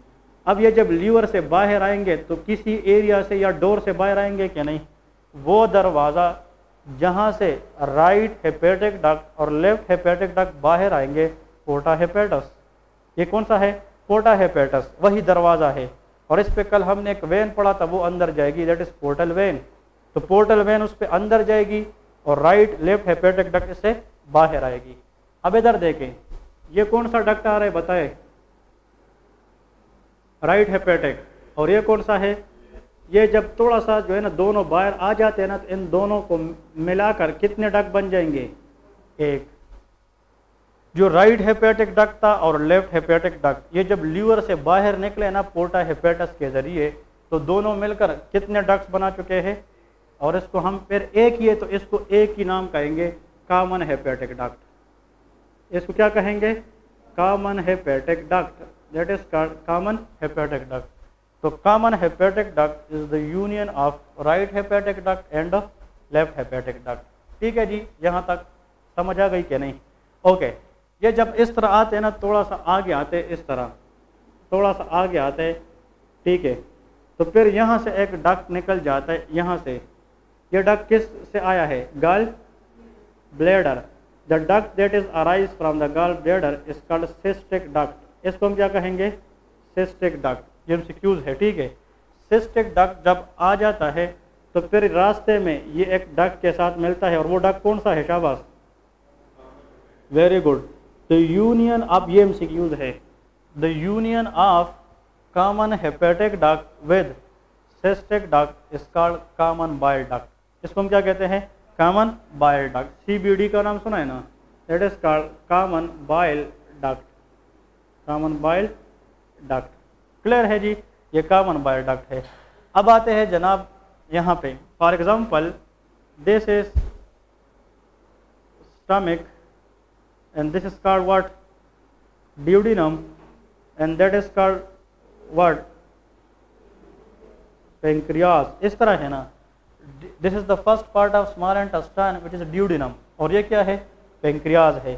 अब ये जब लीवर से बाहर आएंगे तो किसी एरिया से या डोर से बाहर आएंगे क्या, नहीं, वो दरवाज़ा जहाँ से राइट हेपेटिक डक्ट और लेफ्ट हेपेटिक डक्ट बाहर आएंगे, पोर्टा हेपेटस। ये कौन सा है, पोर्टा हेपेटस, वही दरवाज़ा है। और इस पे कल हमने एक वेन पढ़ा था, वो अंदर जाएगी, दैट इज पोर्टल वेन। तो पोर्टल वेन उस पर अंदर जाएगी, और राइट लेफ्ट हेपेटिक डक्ट इससे बाहर आएगी। अब इधर देखें, ये कौन सा डक्ट आ रहा है बताए, राइट हेपेटिक, और ये कौन सा है, ये जब थोड़ा सा जो है ना दोनों बाहर आ जाते हैं ना, तो इन दोनों को मिलाकर कितने डक्ट बन जाएंगे, एक। जो राइट हेपेटिक डक्ट था और लेफ्ट हेपेटिक डक्ट, ये जब लीवर से बाहर निकले ना पोर्टा हेपेटस के जरिए, तो दोनों मिलकर कितने डक्ट्स बना चुके हैं, और इसको हम फिर एक ही है तो इसको एक ही नाम कहेंगे, कॉमन हेपेटिक डक्ट। इसको क्या कहेंगे, common hepatic duct, that is common hepatic duct. तो common hepatic duct is the union of right hepatic duct and left hepatic duct. ठीक है जी, यहाँ तक समझ आ गई कि नहीं? ओके, ये जब इस तरह आते हैं ना, थोड़ा सा आगे आते हैं, इस तरह थोड़ा सा आगे आते हैं, ठीक है, तो फिर यहाँ से एक डक्ट निकल जाता है, यहाँ से। ये डक्ट किस से आया है, gall bladder. The duct that is arise from the gall bladder is called cystic duct. इसको हम क्या कहेंगे, सिस्टिक डक्ट। ये एमसीक्यूज है, ठीक है। सिस्टिक डक्ट जब आ जाता है तो फिर रास्ते में ये एक डक्ट के साथ मिलता है, और वो डक्ट कौन सा है, शाबाश, very good. The union of, ये एमसीक्यूज है, the union of common hepatic duct with cystic duct is called common bile duct. इसको हम क्या कहते हैं, कॉमन बाइल डक्ट। सीबीडी का नाम सुना है ना, that is called common bile duct, common bile duct. Clear है जी, ये कॉमन बाइल डक्ट है। अब आते हैं जनाब यहाँ पे, for example this is stomach and this is called what, duodenum, and that is called what, pancreas। इस तरह है ना, this is the first part of small intestine which is duodenum, और ये क्या है, पेंक्रियाज है।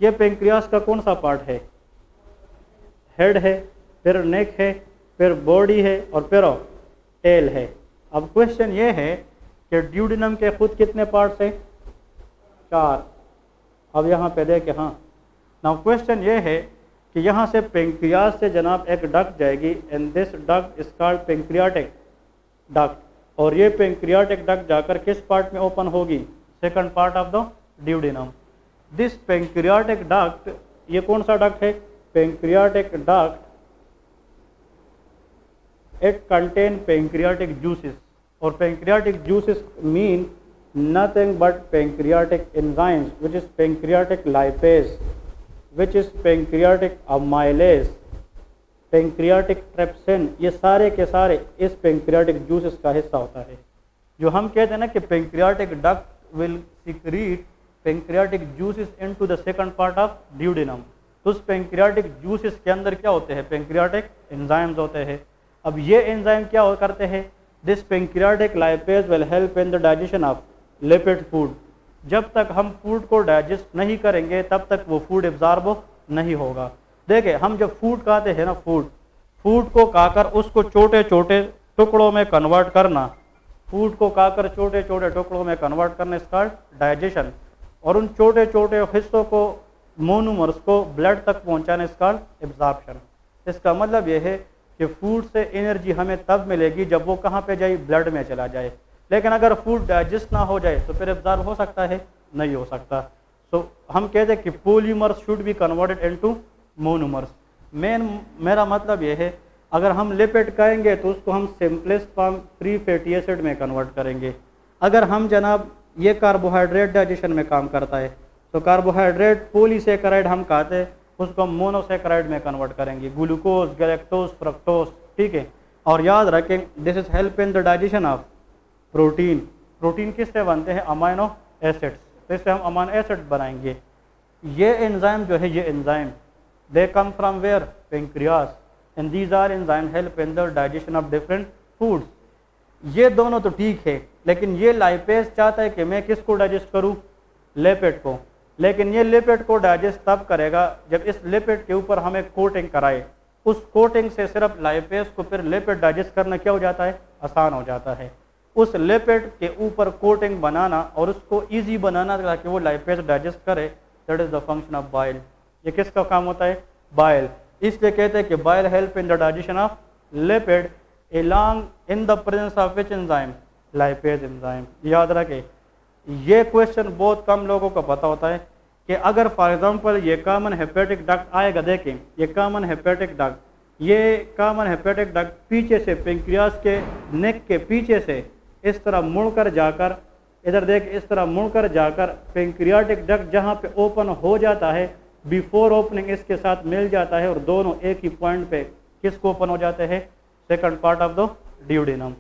ये पेंक्रियाज का कौन सा पार्ट है, हेड है, फिर नेक है, फिर बॉडी है, और फिर टेल है। अब क्वेश्चन ये है कि ड्यूडिनम के खुद कितने पार्ट्स है, 4। अब यहाँ पे देखे, हाँ, नाउ क्वेश्चन ये है कि यहाँ से पेंक्रियाज से जनाब एक डक्ट जाएगी, and this duct is called pancreatic duct, और ये पेंक्रियाटिक डक्ट जाकर किस पार्ट में ओपन होगी, second part of the duodenum. This pancreatic duct, ये कौन सा डक्ट है, pancreatic duct, it contain pancreatic juices, और pancreatic juices mean nothing but pancreatic enzymes, which is pancreatic lipase, which is pancreatic amylase, pancreatic trypsin, ये सारे के सारे इस pancreatic juices का हिस्सा होता है। जो हम कहते हैं ना कि pancreatic duct will secrete pancreatic juices into the second part of duodenum, तो उस pancreatic juices के अंदर क्या होते हैं, pancreatic enzymes होते हैं। अब ये enzyme क्या करते हैं, this pancreatic lipase will help in the digestion of lipid food. जब तक हम फूड को डाइजेस्ट नहीं करेंगे तब तक वो फूड एब्जॉर्ब नहीं होगा। देखिए, हम जब फूड खाते हैं ना, फूड को खाकर उसको छोटे छोटे टुकड़ों में कन्वर्ट करना, फूड को खाकर छोटे छोटे टुकड़ों में कन्वर्ट करना इसका डाइजेशन, और उन छोटे छोटे हिस्सों को, मोनोमर्स को ब्लड तक पहुंचाना इसका एब्जॉर्प्शन। इसका मतलब यह है कि फूड से एनर्जी हमें तब मिलेगी जब वो कहाँ पे जाए, ब्लड में चला जाए। लेकिन अगर फूड डाइजेस्ट ना हो जाए तो फिर एब्जॉर्ब हो सकता है, नहीं हो सकता। सो हम कहते हैं कि polymers should be converted into monomers. मेरा मतलब ये है, अगर हम लिपिड कहेंगे तो उसको हम simplest form free fatty acid में कन्वर्ट करेंगे। अगर हम जनाब, ये कार्बोहाइड्रेट डाइजेशन में काम करता है, तो कार्बोहाइड्रेट पॉलीसेकेराइड हम खाते हैं, उसको हम मोनोसेकेराइड में कन्वर्ट करेंगे, ग्लूकोज, गैलेक्टोज, फ्रक्टोज, ठीक है। और याद रखें, this is help in the digestion of protein. Protein किससे बनते हैं, अमाइनो एसिड्स, तो इससे हम अमाइनो एसिड बनाएंगे। ये एंजाइम जो है, ये enzyme they come from where, pancreas, and these are enzyme help in the digestion of different foods. ये दोनों तो ठीक है, लेकिन ये लाइपेज चाहता है कि मैं किसको डाइजेस्ट करूँ, लिपिड को। लेकिन ये लिपिड को डाइजेस्ट तब करेगा जब इस लिपिड के ऊपर हमें कोटिंग कराए। उस कोटिंग से सिर्फ लाइपेज को फिर लिपिड डाइजेस्ट करना क्या हो जाता है, आसान हो जाता है। उस लिपिड के ऊपर कोटिंग बनाना और उसको इजी बनाना ताकि वो लाइपेज डाइजेस्ट करे, that is the function of bile. ये किसका काम होता है, बाइल। इसलिए कहते हैं कि bile help in the digestion of lipid along in the presence of which enzyme, lipase enzyme। याद रखें, ये क्वेश्चन बहुत कम लोगों को पता होता है कि अगर फॉर एग्जांपल ये कॉमन हेपेटिक डक्ट आएगा, देखें ये कॉमन हेपेटिक डक्ट, ये कॉमन हेपेटिक डक्ट पीछे से पेंक्रियास के नेक के पीछे से इस तरह मुड़कर जाकर, इधर देख इस तरह मुड़कर जाकर पेंक्रियाटिक डक्ट जहाँ पे ओपन हो जाता है, बिफोर ओपनिंग इसके साथ मिल जाता है और दोनों एक ही पॉइंट पे किसको ओपन हो जाते हैं, second part of the duodenum.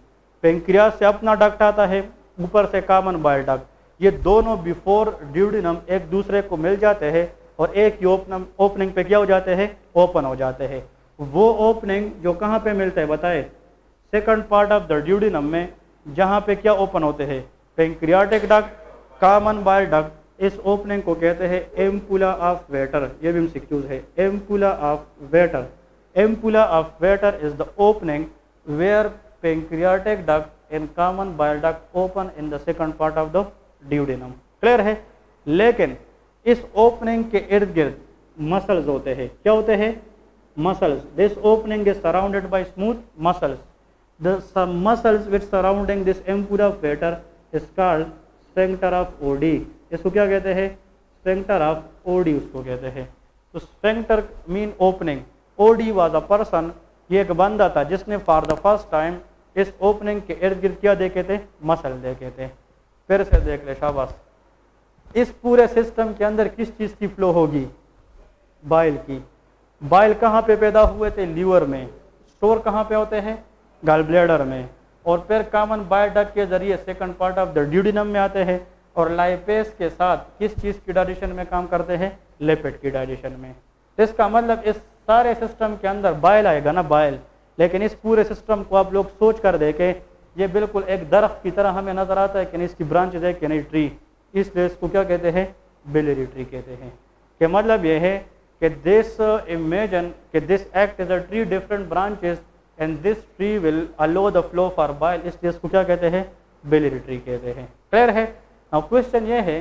Pancreas से अपना डक्ट आता है, ऊपर से कॉमन बाइल डक्ट, ये दोनों बिफोर ड्यूडेनम एक दूसरे को मिल जाते हैं और एक ही ओपनिंग पे क्या हो जाते हैं, ओपन हो जाते हैं। वो ओपनिंग जो कहाँ पे मिलता है बताए, second part of the duodenum में, जहाँ पे क्या ओपन होते हैं, pancreatic duct, common bile duct. इस ओपनिंग को कहते हैं एम्पुला ऑफ वेटर, ये भी एमसीक्यूज है, ampulla of Vater. Ampulla of Vater is the opening where pancreatic duct and common bile duct open in the second part of the duodenum. Clear है? लेकिन इस ओपनिंग के इर्द गिर्द मसल्स होते हैं, क्या होते हैं, muscles. This opening is surrounded by smooth muscles. The muscles which surrounding this ampulla of Vater is called sphincter of OD. इसको क्या कहते हैं, स्फिंक्टर ऑफ ओडी उसको कहते हैं। तो sphincter mean opening, Oddi was a person, ये एक बंदा था जिसने फॉर द फर्स्ट टाइम इस ओपनिंग के इर्द गिर्द क्या देखे थे, मसल देखे थे। फिर से देख ले, शाबाश। इस पूरे सिस्टम के अंदर किस चीज़ की फ्लो होगी, बाइल की। बाइल कहाँ पे पैदा हुए थे, लीवर में। स्टोर कहाँ पे होते हैं, गॉल ब्लैडर में। और फिर कॉमन बाइल डक्ट के जरिए second part of the duodenum में आते हैं और लाइपेज के साथ किस चीज़ की डाइजेशन में काम करते हैं, लिपिड की डाइजेशन में। इसका मतलब इस सारे सिस्टम के अंदर बाइल आएगा ना, बाइल। लेकिन इस पूरे सिस्टम को आप लोग सोच कर देखें, ये बिल्कुल एक दरख्त की तरह हमें नजर आता है कि नहीं, इसकी ब्रांचेज है कि नहीं, ट्री। इसलिए इसको क्या कहते हैं, बिलियरी ट्री कहते हैं। कि मतलब ये है कि दिस इमेजिन कि this act is a tree different branches and this tree will aloe the flow for bile, इसलिए इसको क्या कहते हैं, बिलियरी ट्री कहते हैं। क्लियर है? अब क्वेश्चन ये है,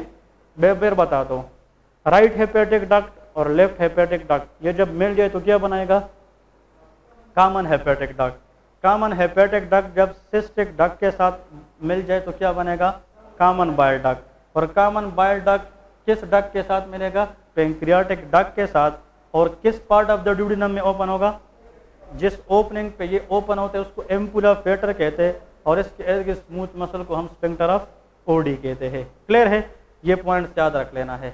बेर बता दो, राइट हेपेटिक डक्ट और लेफ्ट हेपेटिक डक्ट ये जब मिल जाए तो क्या बनाएगा, common hepatic duct. Common hepatic duct जब सिस्टिक डक्ट के साथ मिल जाए तो क्या बनेगा, कॉमन बाइल डक्ट। और कॉमन बाइल डक्ट किस डक्ट के साथ मिलेगा, पेंक्रियाटिक डक्ट के साथ। और किस पार्ट ऑफ द ड्यूडेनम में ओपन होगा, जिस ओपनिंग पे ये ओपन होते हैं उसको एम्पुला ऑफ वेटर कहते हैं और इसके स्मूथ मसल को हम स्फिंक्टर ऑफ ओडी कहते हैं। क्लियर है? ये पॉइंट याद रख लेना है।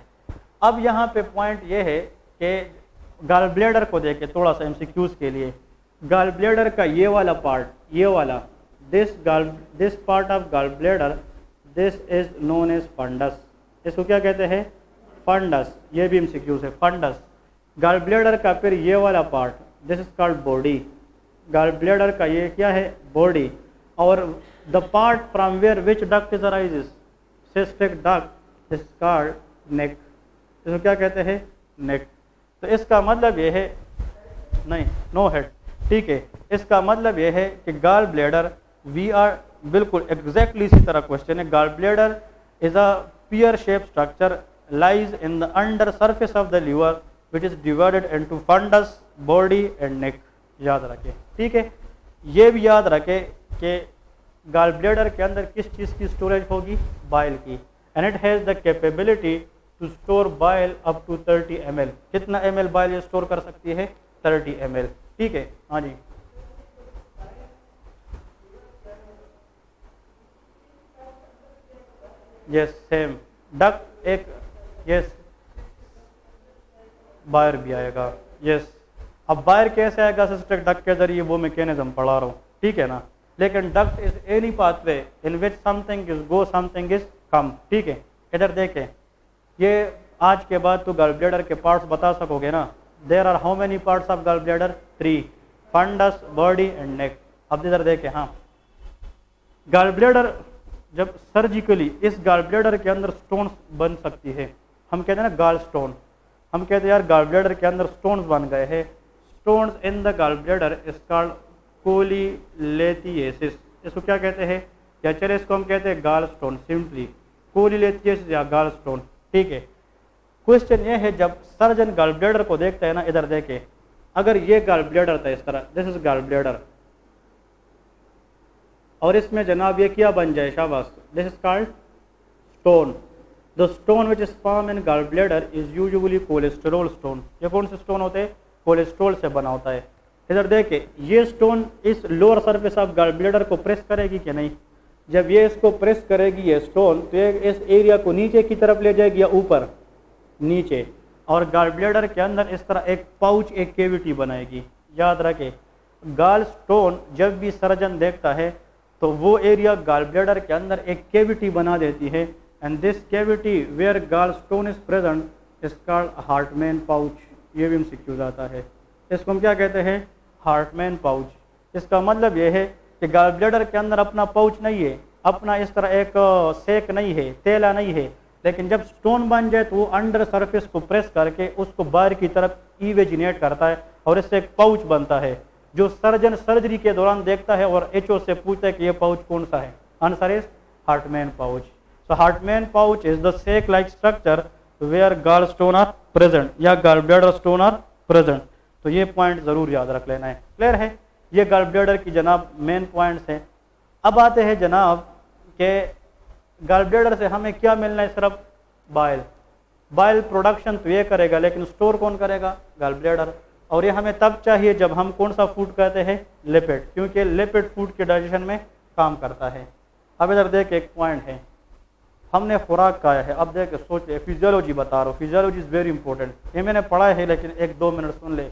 अब यहाँ पे पॉइंट ये है कि गॉल ब्लैडर को देखे थोड़ा सा एमसीक्यूज के लिए। गॉल ब्लैडर का ये वाला पार्ट, ये वाला, this part of gall bladder, this is known as fundus. इसको क्या कहते हैं, फंडस। ये भी एमसीक्यूज है, फंडस। गॉल ब्लैडर का फिर ये वाला part, this is called body. Gall bladder का ये क्या है, बॉडी। और the part from where which duct is arises, cystic duct, is called neck. इसको क्या कहते हैं, नेक। तो इसका मतलब ये है, नहीं, नो हेड, ठीक है। इसका मतलब ये है कि गॉल ब्लैडर, वी आर, बिल्कुल एग्जैक्टली इसी तरह क्वेश्चन है। Gall bladder is a pear shape structure lies in the under surface of the liver which is divided into fundus, body and neck. याद रखें, ठीक है। ये भी याद रखें कि गॉल ब्लैडर के अंदर किस चीज़ की स्टोरेज होगी, बाइल की। And it has the capability to store bile up to 30 ml। कितना ml बाइल ये स्टोर कर सकती है, 30 ml। ठीक है, हाँ जी। यस, सेम डक्ट एक, यस, बाहर भी आएगा, यस। अब बाहर कैसे आएगा, सिस्टिक डक्ट के जरिए, वो मैकेनिज्म पढ़ा रहा हूँ, ठीक है ना। लेकिन duct is any pathway in which something is go, something is come, ठीक है। इधर देखें, ये आज के बाद तो गॉल ब्लैडर के पार्ट्स बता सकोगे ना। There are how many parts of gall bladder, 3, fundus, body and neck. अब इधर देखें, हाँ, गॉल ब्लैडर जब सर्जिकली इस गॉल ब्लैडर के अंदर स्टोन्स बन सकती है, हम कहते हैं ना गॉल स्टोन। हम कहते हैं यार गॉल ब्लैडर के अंदर स्टोन्स बन गए हैं। Stones in the gall bladder is called cholelithiasis. इसको क्या कहते हैं, या चले इसको हम कहते हैं गॉल स्टोन, सिंपली कोलिलेथिएसिस या गॉल स्टोन, ठीक है। क्वेश्चन ये है, जब सर्जन गॉल ब्लैडर को देखता है ना, इधर देखे, अगर ये गॉल ब्लैडर था इस तरह, दिस इज गॉल ब्लैडर, और इसमें जनाब ये क्या बन जाए, शाबाश, this is called stone, the stone which is form in gall bladder is usually cholesterol stone. ये कौन से स्टोन होते हैं? कोलेस्ट्रोल से बना होता है। इधर देखे ये स्टोन इस lower surface of gall bladder को प्रेस करेगी कि नहीं? जब ये इसको प्रेस करेगी ये स्टोन, तो ये इस एरिया को नीचे की तरफ ले जाएगी या ऊपर? नीचे। और गॉल ब्लैडर के अंदर इस तरह एक पाउच, एक केविटी बनाएगी। याद रखे, गॉल स्टोन जब भी सर्जन देखता है तो वो एरिया गॉल ब्लैडर के अंदर एक केविटी बना देती है, and this cavity where gall stone is present is called Hartmann pouch. ये भी MCQ आता है। इसको हम क्या कहते हैं? Hartmann pouch. इसका मतलब ये है कि गॉल ब्लैडर के अंदर अपना पाउच नहीं है, अपना इस तरह एक सेक नहीं है, तेला नहीं है, लेकिन जब स्टोन बन जाए तो वो अंडर सरफेस को प्रेस करके उसको बाहर की तरफ इवेजिनेट करता है और इससे एक पाउच बनता है, जो सर्जन सर्जरी के दौरान देखता है और HO से पूछता है कि ये पाउच कौन सा है। Answer is Hartmann pouch. So Hartmann pouch is the sac like structure where gall stone are present या gall bladder stone are present. तो ये पॉइंट जरूर याद रख लेना है। क्लियर है? ये गॉल ब्लैडर की जनाब मेन पॉइंट्स हैं। अब आते हैं जनाब के गॉल ब्लैडर से हमें क्या मिलना है? सिर्फ बाइल। बाइल प्रोडक्शन तो ये करेगा, लेकिन स्टोर कौन करेगा? Gall bladder. और ये हमें तब चाहिए जब हम कौन सा फूड कहते हैं? लिपिड, क्योंकि लिपिड फूड के डाइजेशन में काम करता है। अब इधर देख एक पॉइंट है, हमने खुराक खाया है। अब देख सोचे, फिजियोलॉजी बता रहा हूँ, फिजियोलॉजी इज वेरी इंपॉर्टेंट। ये मैंने पढ़ा है, लेकिन 1-2 मिनट सुन ले।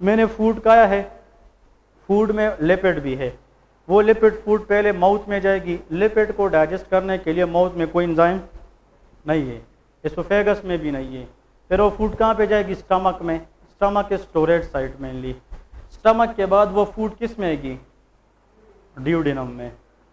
मैंने फूड खाया है, फूड में लिपिड भी है। वो लिपिड फूड पहले माउथ में जाएगी। लिपिड को डाइजेस्ट करने के लिए माउथ में कोई एंजाइम नहीं है, एसोफेगस में भी नहीं है। फिर वो फूड कहाँ पे जाएगी? स्टमक में। स्टमक के स्टोरेज साइट मेनली। स्टमक के बाद वो फूड किस में आएगी? ड्यूडेनम में।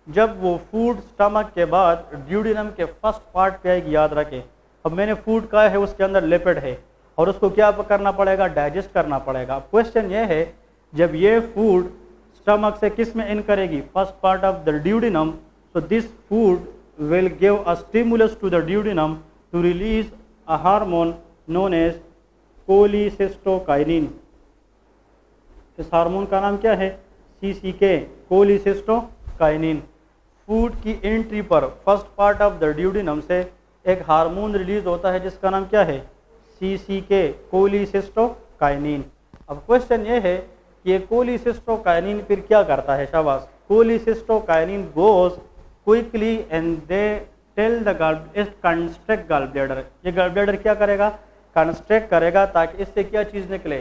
जब वो फूड स्टमक के बाद ड्यूडेनम के फर्स्ट पार्ट पे आएगी, याद रखें। अब मैंने फूड खाया है, उसके अंदर लिपिड है और उसको क्या करना पड़ेगा? डाइजेस्ट करना पड़ेगा। क्वेश्चन ये है, जब ये फूड स्टमक से किस में इन करेगी? First part of the duodenum. So this food will give a stimulus to the duodenum to release a hormone known as cholecystokinin। इस हार्मोन का नाम क्या है? CCK, cholecystokinin। फूड की एंट्री पर first part of the duodenum से एक हार्मोन रिलीज होता है जिसका नाम क्या है? CCK, cholecystokinin। अब क्वेश्चन ये है कि ये cholecystokinin फिर क्या करता है? शाबाश। cholecystokinin goes quickly and they tell the construct gall bladder. ये गॉल ब्लैडर क्या करेगा? कंस्ट्रक्ट करेगा, ताकि इससे क्या चीज़ निकले?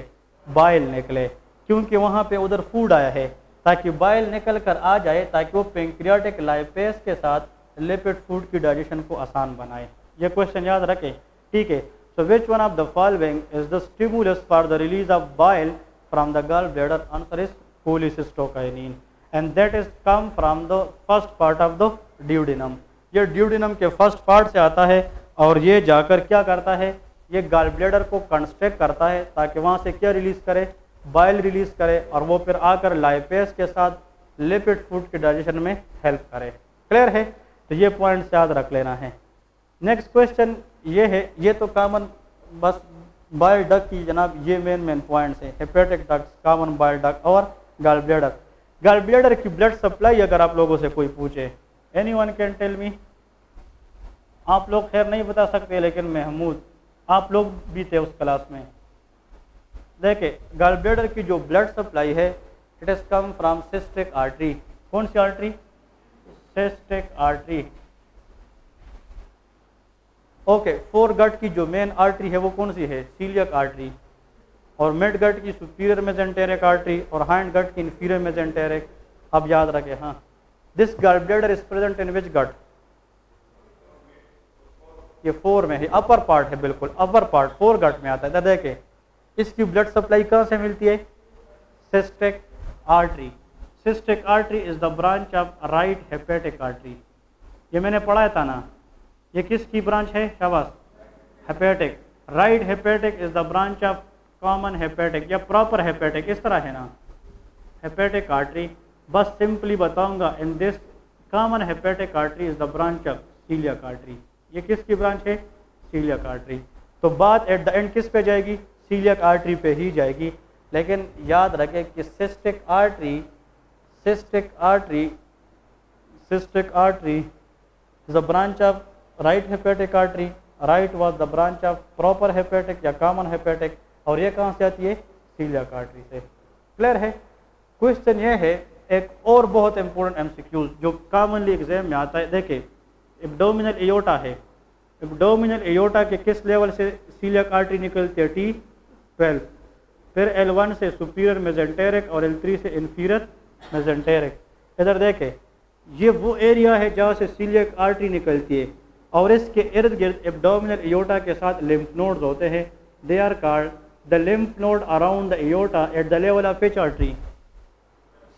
बाइल निकले, क्योंकि वहाँ पे उधर फूड आया है, ताकि बाइल निकल कर आ जाए, ताकि वो पेंक्रियाटिक लाइपेस के साथ लिपिड फूड की डाइजेशन को आसान बनाए। ये क्वेश्चन याद रखें, ठीक है। So which one of the following is the stimulus for the release of bile from the gall bladder? Answer is cholecystokinin, and that is come from the first part of the duodenum। ये duodenum के फर्स्ट पार्ट से आता है और ये जाकर क्या करता है? ये गॉल ब्लैडर को कंस्ट्रक्ट करता है, ताकि वहाँ से क्या रिलीज करे? बाइल रिलीज करे, और वो फिर आकर लाइपेस के साथ लिपिड फूड के डाइजेशन में हेल्प करे। क्लियर है? तो ये पॉइंट्स याद रख लेना है। नेक्स्ट क्वेश्चन ये है, ये तो कॉमन बस बाइल डक्ट की जनाब ये मेन पॉइंट्स हैं। Hepatic duct, common bile duct और गॉल ब्लैडर। गॉल ब्लैडर की ब्लड सप्लाई अगर आप लोगों से कोई पूछे, एनीवन कैन टेल मी? आप लोग खैर नहीं बता सकते, लेकिन महमूद आप लोग भी थे उस क्लास में। देखे, गॉल ब्लैडर की जो ब्लड सप्लाई है, it is come from cystic artery. कौन सी artery? Cystic artery. Okay, fore gut की जो मेन आर्टरी है वो कौन सी है? Celiac artery. और मिड गट की सुपीरियर मेजेंटेरिक आर्टरी और हाइंड गट की इंफीरियर मेजेंटेरिक। अब याद रखें, हाँ, this gall bladder is present in which gut? ये 4 में है, अपर पार्ट है, बिल्कुल अपर पार्ट 4 गट में आता है। देखे, इसकी ब्लड सप्लाई कहाँ से मिलती है? Cystic artery. Cystic artery is the branch of right hepatic artery. ये मैंने पढ़ाया था ना, ये किसकी ब्रांच है? शाबाश, hepatic. Right hepatic is the branch of common hepatic या प्रॉपर हेपेटिक, इस तरह है ना, हेपेटिक आर्टरी। बस सिंपली बताऊंगा, in this common hepatic artery is the branch of celiac artery. ये किसकी ब्रांच है? Celiac artery. तो बात एट द एंड किस पे जाएगी? सीलियक आर्टरी पे ही जाएगी। लेकिन याद रखें कि cystic artery is the branch of right hepatic artery, right was the branch of proper hepatic या कॉमन हेपेटिक, और ये कहाँ से आती है? सीलियक आर्टरी से। क्लियर है? क्वेश्चन ये है एक और बहुत इंपॉर्टेंट एमसीक्यूज जो कॉमनली एग्जाम में आता है। देखिए एब्डोमिनल एयोर्टा है, एब्डोमिनल एयोर्टा के किस लेवल से सीलियक आर्टरी निकलती है? T12। फिर L1 से सुपीरियर मेजेंटेरिक और L3 से इंफीरियर मेजेंटेरिक। इधर देखें ये वो एरिया है जहाँ से सीलियक आर्टरी निकलती है, और इसके इर्द गिर्द एब्डोमिनल एयोर्टा के साथ लिम्फ नोड्स होते हैं। They are called the lymph node around the aorta at the level of which artery?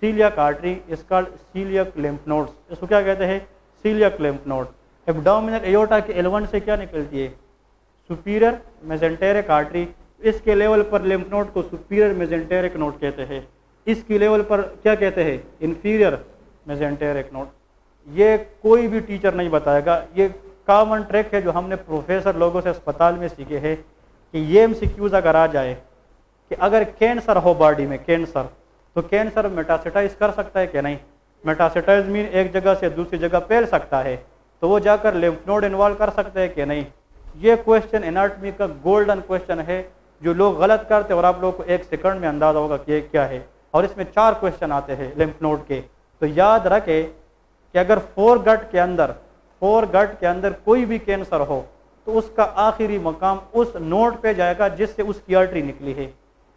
Celiac artery is called coeliac lymph nodes. इसको क्या कहते हैं? Coeliac lymph node. Abdominal aorta के L1 से क्या निकलती है? Superior mesenteric artery. इसके लेवल पर लिम्फ नोड को सुपीरियर मेजेंटेरिक नोड कहते हैं। इसकी लेवल पर क्या कहते हैं? Inferior mesenteric node. ये कोई भी टीचर नहीं बताएगा, ये कॉमन ट्रिक है जो हमने प्रोफेसर लोगों से अस्पताल में सीखे हैं कि ये एमसीक्यूज अगर आ जाए कि अगर कैंसर हो बॉडी में, कैंसर, तो कैंसर मेटास्टेटाइज कर सकता है कि नहीं? मेटास्टेटाइज मीन एक जगह से दूसरी जगह फैल सकता है, तो वो जाकर लिम्फ नोड इन्वॉल्व कर सकते हैं कि नहीं? ये क्वेश्चन एनाटॉमी का गोल्डन क्वेश्चन है जो लोग गलत करते हैं, और आप लोगों को एक सेकंड में अंदाजा होगा कि ये क्या है। और इसमें 4 क्वेश्चन आते हैं लिम्फ नोड के। तो याद रखें कि अगर फोर गट के अंदर कोई भी कैंसर हो तो उसका आखिरी मकाम उस नोड पे जाएगा जिससे उसकी आर्टरी निकली है।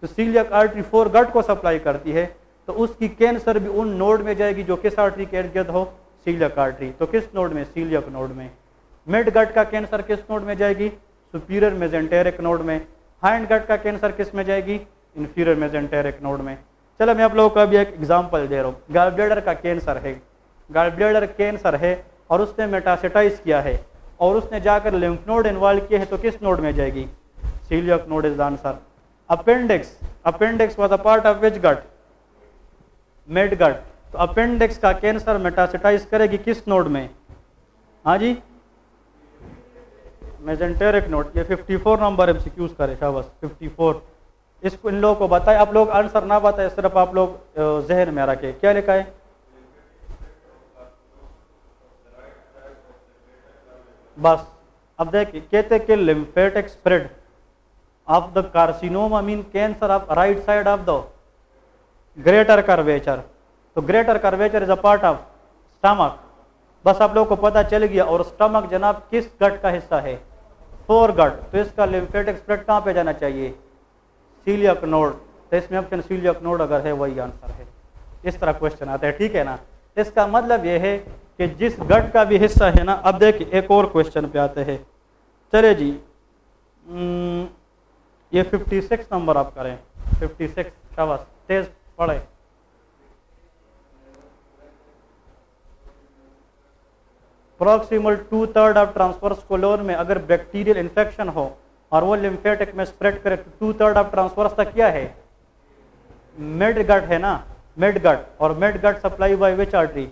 तो सीलियक आर्टरी फोर गट को सप्लाई करती है, तो उसकी कैंसर भी उन नोड में जाएगी जो किस आर्टरी के इर्द गिर्द हो? Celiac artery. तो किस नोड में? सीलियक नोड में। मिड गट का कैंसर किस नोड में जाएगी? सुपीरियर मेजेंटेरिक नोड में। हाइंड गट का कैंसर किस में जाएगी? इंफीरियर मेजेंटेरिक नोड में। चलो मैं आप लोगों को अभी एक एग्जांपल दे रहा हूँ। गॉल ब्लैडर का कैंसर है, गॉल ब्लैडर कैंसर है और उसने मेटास्टेटाइज किया है और उसने जाकर लिम्फ नोड इन्वॉल्व किए हैं, तो किस नोड में जाएगी? Celiac node is the answer. Appendix was a part of which gut? Mid gut. तो अपेंडिक्स का कैंसर मेटास्टेटाइज करेगी किस नोड में? हाँ जी, मेजेंटेरिक नोड। ये 54 नंबर एमसीक्यूज करे शाबाश 54। इसको इन लोगों को बताए, आप लोग आंसर ना बताए, सिर्फ आप लोग जहन में रखे। क्या लिखा है? बस अब देखिए, कहते कि lymphatic spread of the carcinoma mean cancer of right side of the greater curvature. तो greater curvature is a part of stomach. बस आप लोगों को पता चल गया। और स्टमक जनाब किस गट का हिस्सा है? Fore gut. तो इसका लिम्फेटिक स्प्रेड कहाँ पे जाना चाहिए? Celiac node. तो इसमें ऑप्शन सीलियक नोड अगर है वही आंसर है। इस तरह क्वेश्चन आता है, ठीक है ना? इसका मतलब यह है कि जिस गट का भी हिस्सा है ना। अब देखिए एक और क्वेश्चन पे आते हैं। चले जी, ये 56 नंबर आप करें। 56 शाबाश, तेज पढ़े। प्रॉक्सिमल 2/3 ऑफ ट्रांसवर्स कोलोन में अगर बैक्टीरियल इन्फेक्शन हो और वो लिम्फेटिक में स्प्रेड करे, तो 2/3 ऑफ ट्रांसवर्स तक क्या है? मिड गट है ना, मिड गट। और mid gut supply by which artery?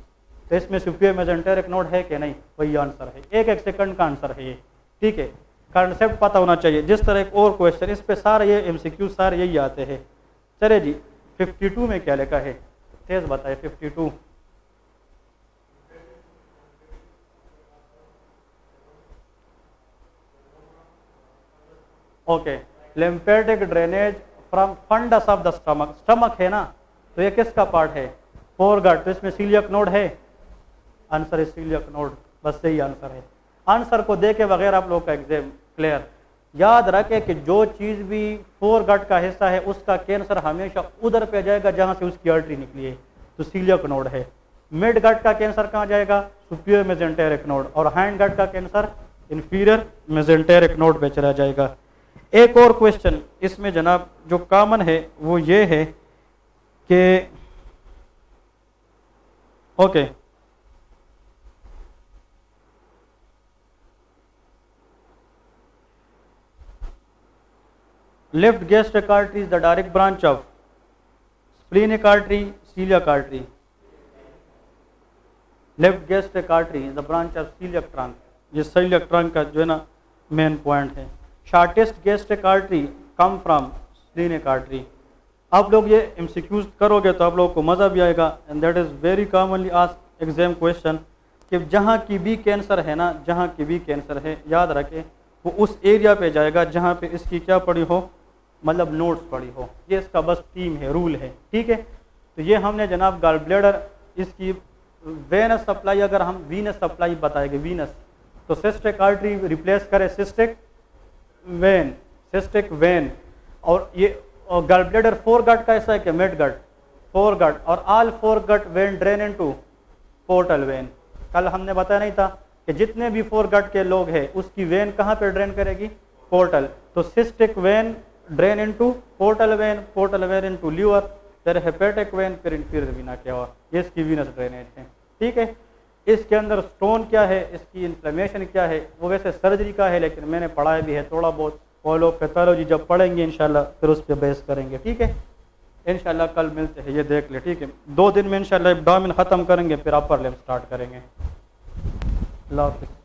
तो इसमें सुपीरियर मेजेंटेरिक नोड है कि नहीं? वही आंसर है। एक सेकंड का आंसर है ये, ठीक है? कॉन्सेप्ट पता होना चाहिए। जिस तरह एक और क्वेश्चन, इस पे सारे ये एमसीक्यू सारे यही आते हैं। चले जी, 52 में क्या लिखा है? तेज बताए। 52 okay. Lymphatic drainage from fundus of the stomach. Stomach है ना, तो ये किसका पार्ट है? Fore gut. तो इसमें सीलियक नोड है। आंसर है सीलियक नोड। बस यही आंसर है। आंसर को देके बगैर आप लोग का एग्जाम क्लियर। याद रखें कि जो चीज़ भी फोर गट का हिस्सा है उसका कैंसर हमेशा उधर पे जाएगा जहाँ से उसकी आर्टरी निकली है, तो सीलियक नोड है। मिड गट का कैंसर कहाँ जाएगा? Superior mesenteric node. और हाइंड गट का कैंसर इंफीरियर मेजेंटेरिक नोड पे चला जाएगा। एक और क्वेश्चन इसमें जनाब जो कॉमन है वो ये है कि okay, left gastric artery is the direct branch of splenic artery, celiac artery. Left gastric artery is the branch of celiac trunk. ये सीलियक ट्रंक का जो है ना मेन पॉइंट है। Shortest gastric artery come from splenic artery. आप लोग ये एमसीक्यूज करोगे तो आप लोगों को मज़ा भी आएगा, and that is very commonly asked exam question. कि जहाँ की भी कैंसर है ना, जहाँ की भी कैंसर है, याद रखें वो उस एरिया पे जाएगा जहाँ पे इसकी क्या पड़ी हो, मतलब नोट्स पड़ी हो। ये इसका बस थीम है, रूल है, ठीक है। तो ये हमने जनाब गॉल ब्लैडर, इसकी वेनस सप्लाई, अगर हम वीनस सप्लाई बताएंगे, वीनस, तो सिस्टिक आर्टरी रिप्लेस करे सिस्टिक वेन, सिस्टिक वेन। और ये गॉल ब्लैडर फोर गट का ऐसा है कि मिड गट, फोर गट, और all fore gut vein drain into portal vein. कल हमने बताया नहीं था कि जितने भी फोर गट के लोग हैं उसकी वेन कहाँ पे ड्रेन करेगी, पोर्टल। तो cystic vein drain into portal vein, portal vein into liver, फिर हेपेटिक वेन, फिर इंफीरियर वीना क्या हुआ, ये इसकी वीनस ड्रेनेज है, ठीक है। इसके अंदर स्टोन क्या है, इसकी इन्फ्लेमेशन क्या है, वो वैसे सर्जरी का है, लेकिन मैंने पढ़ाया भी है थोड़ा बहुत, फॉलो पैथोलॉजी जब पढ़ेंगे इंशाल्लाह फिर उस पर बहस करेंगे, ठीक है। इंशाल्लाह कल मिलते हैं, ये देख ले, ठीक है। 2 दिन में इंशाल्लाह एब्डोमेन ख़त्म करेंगे, फिर अपर लिम्ब स्टार्ट करेंगे। अल्लाह हाफ़िज़।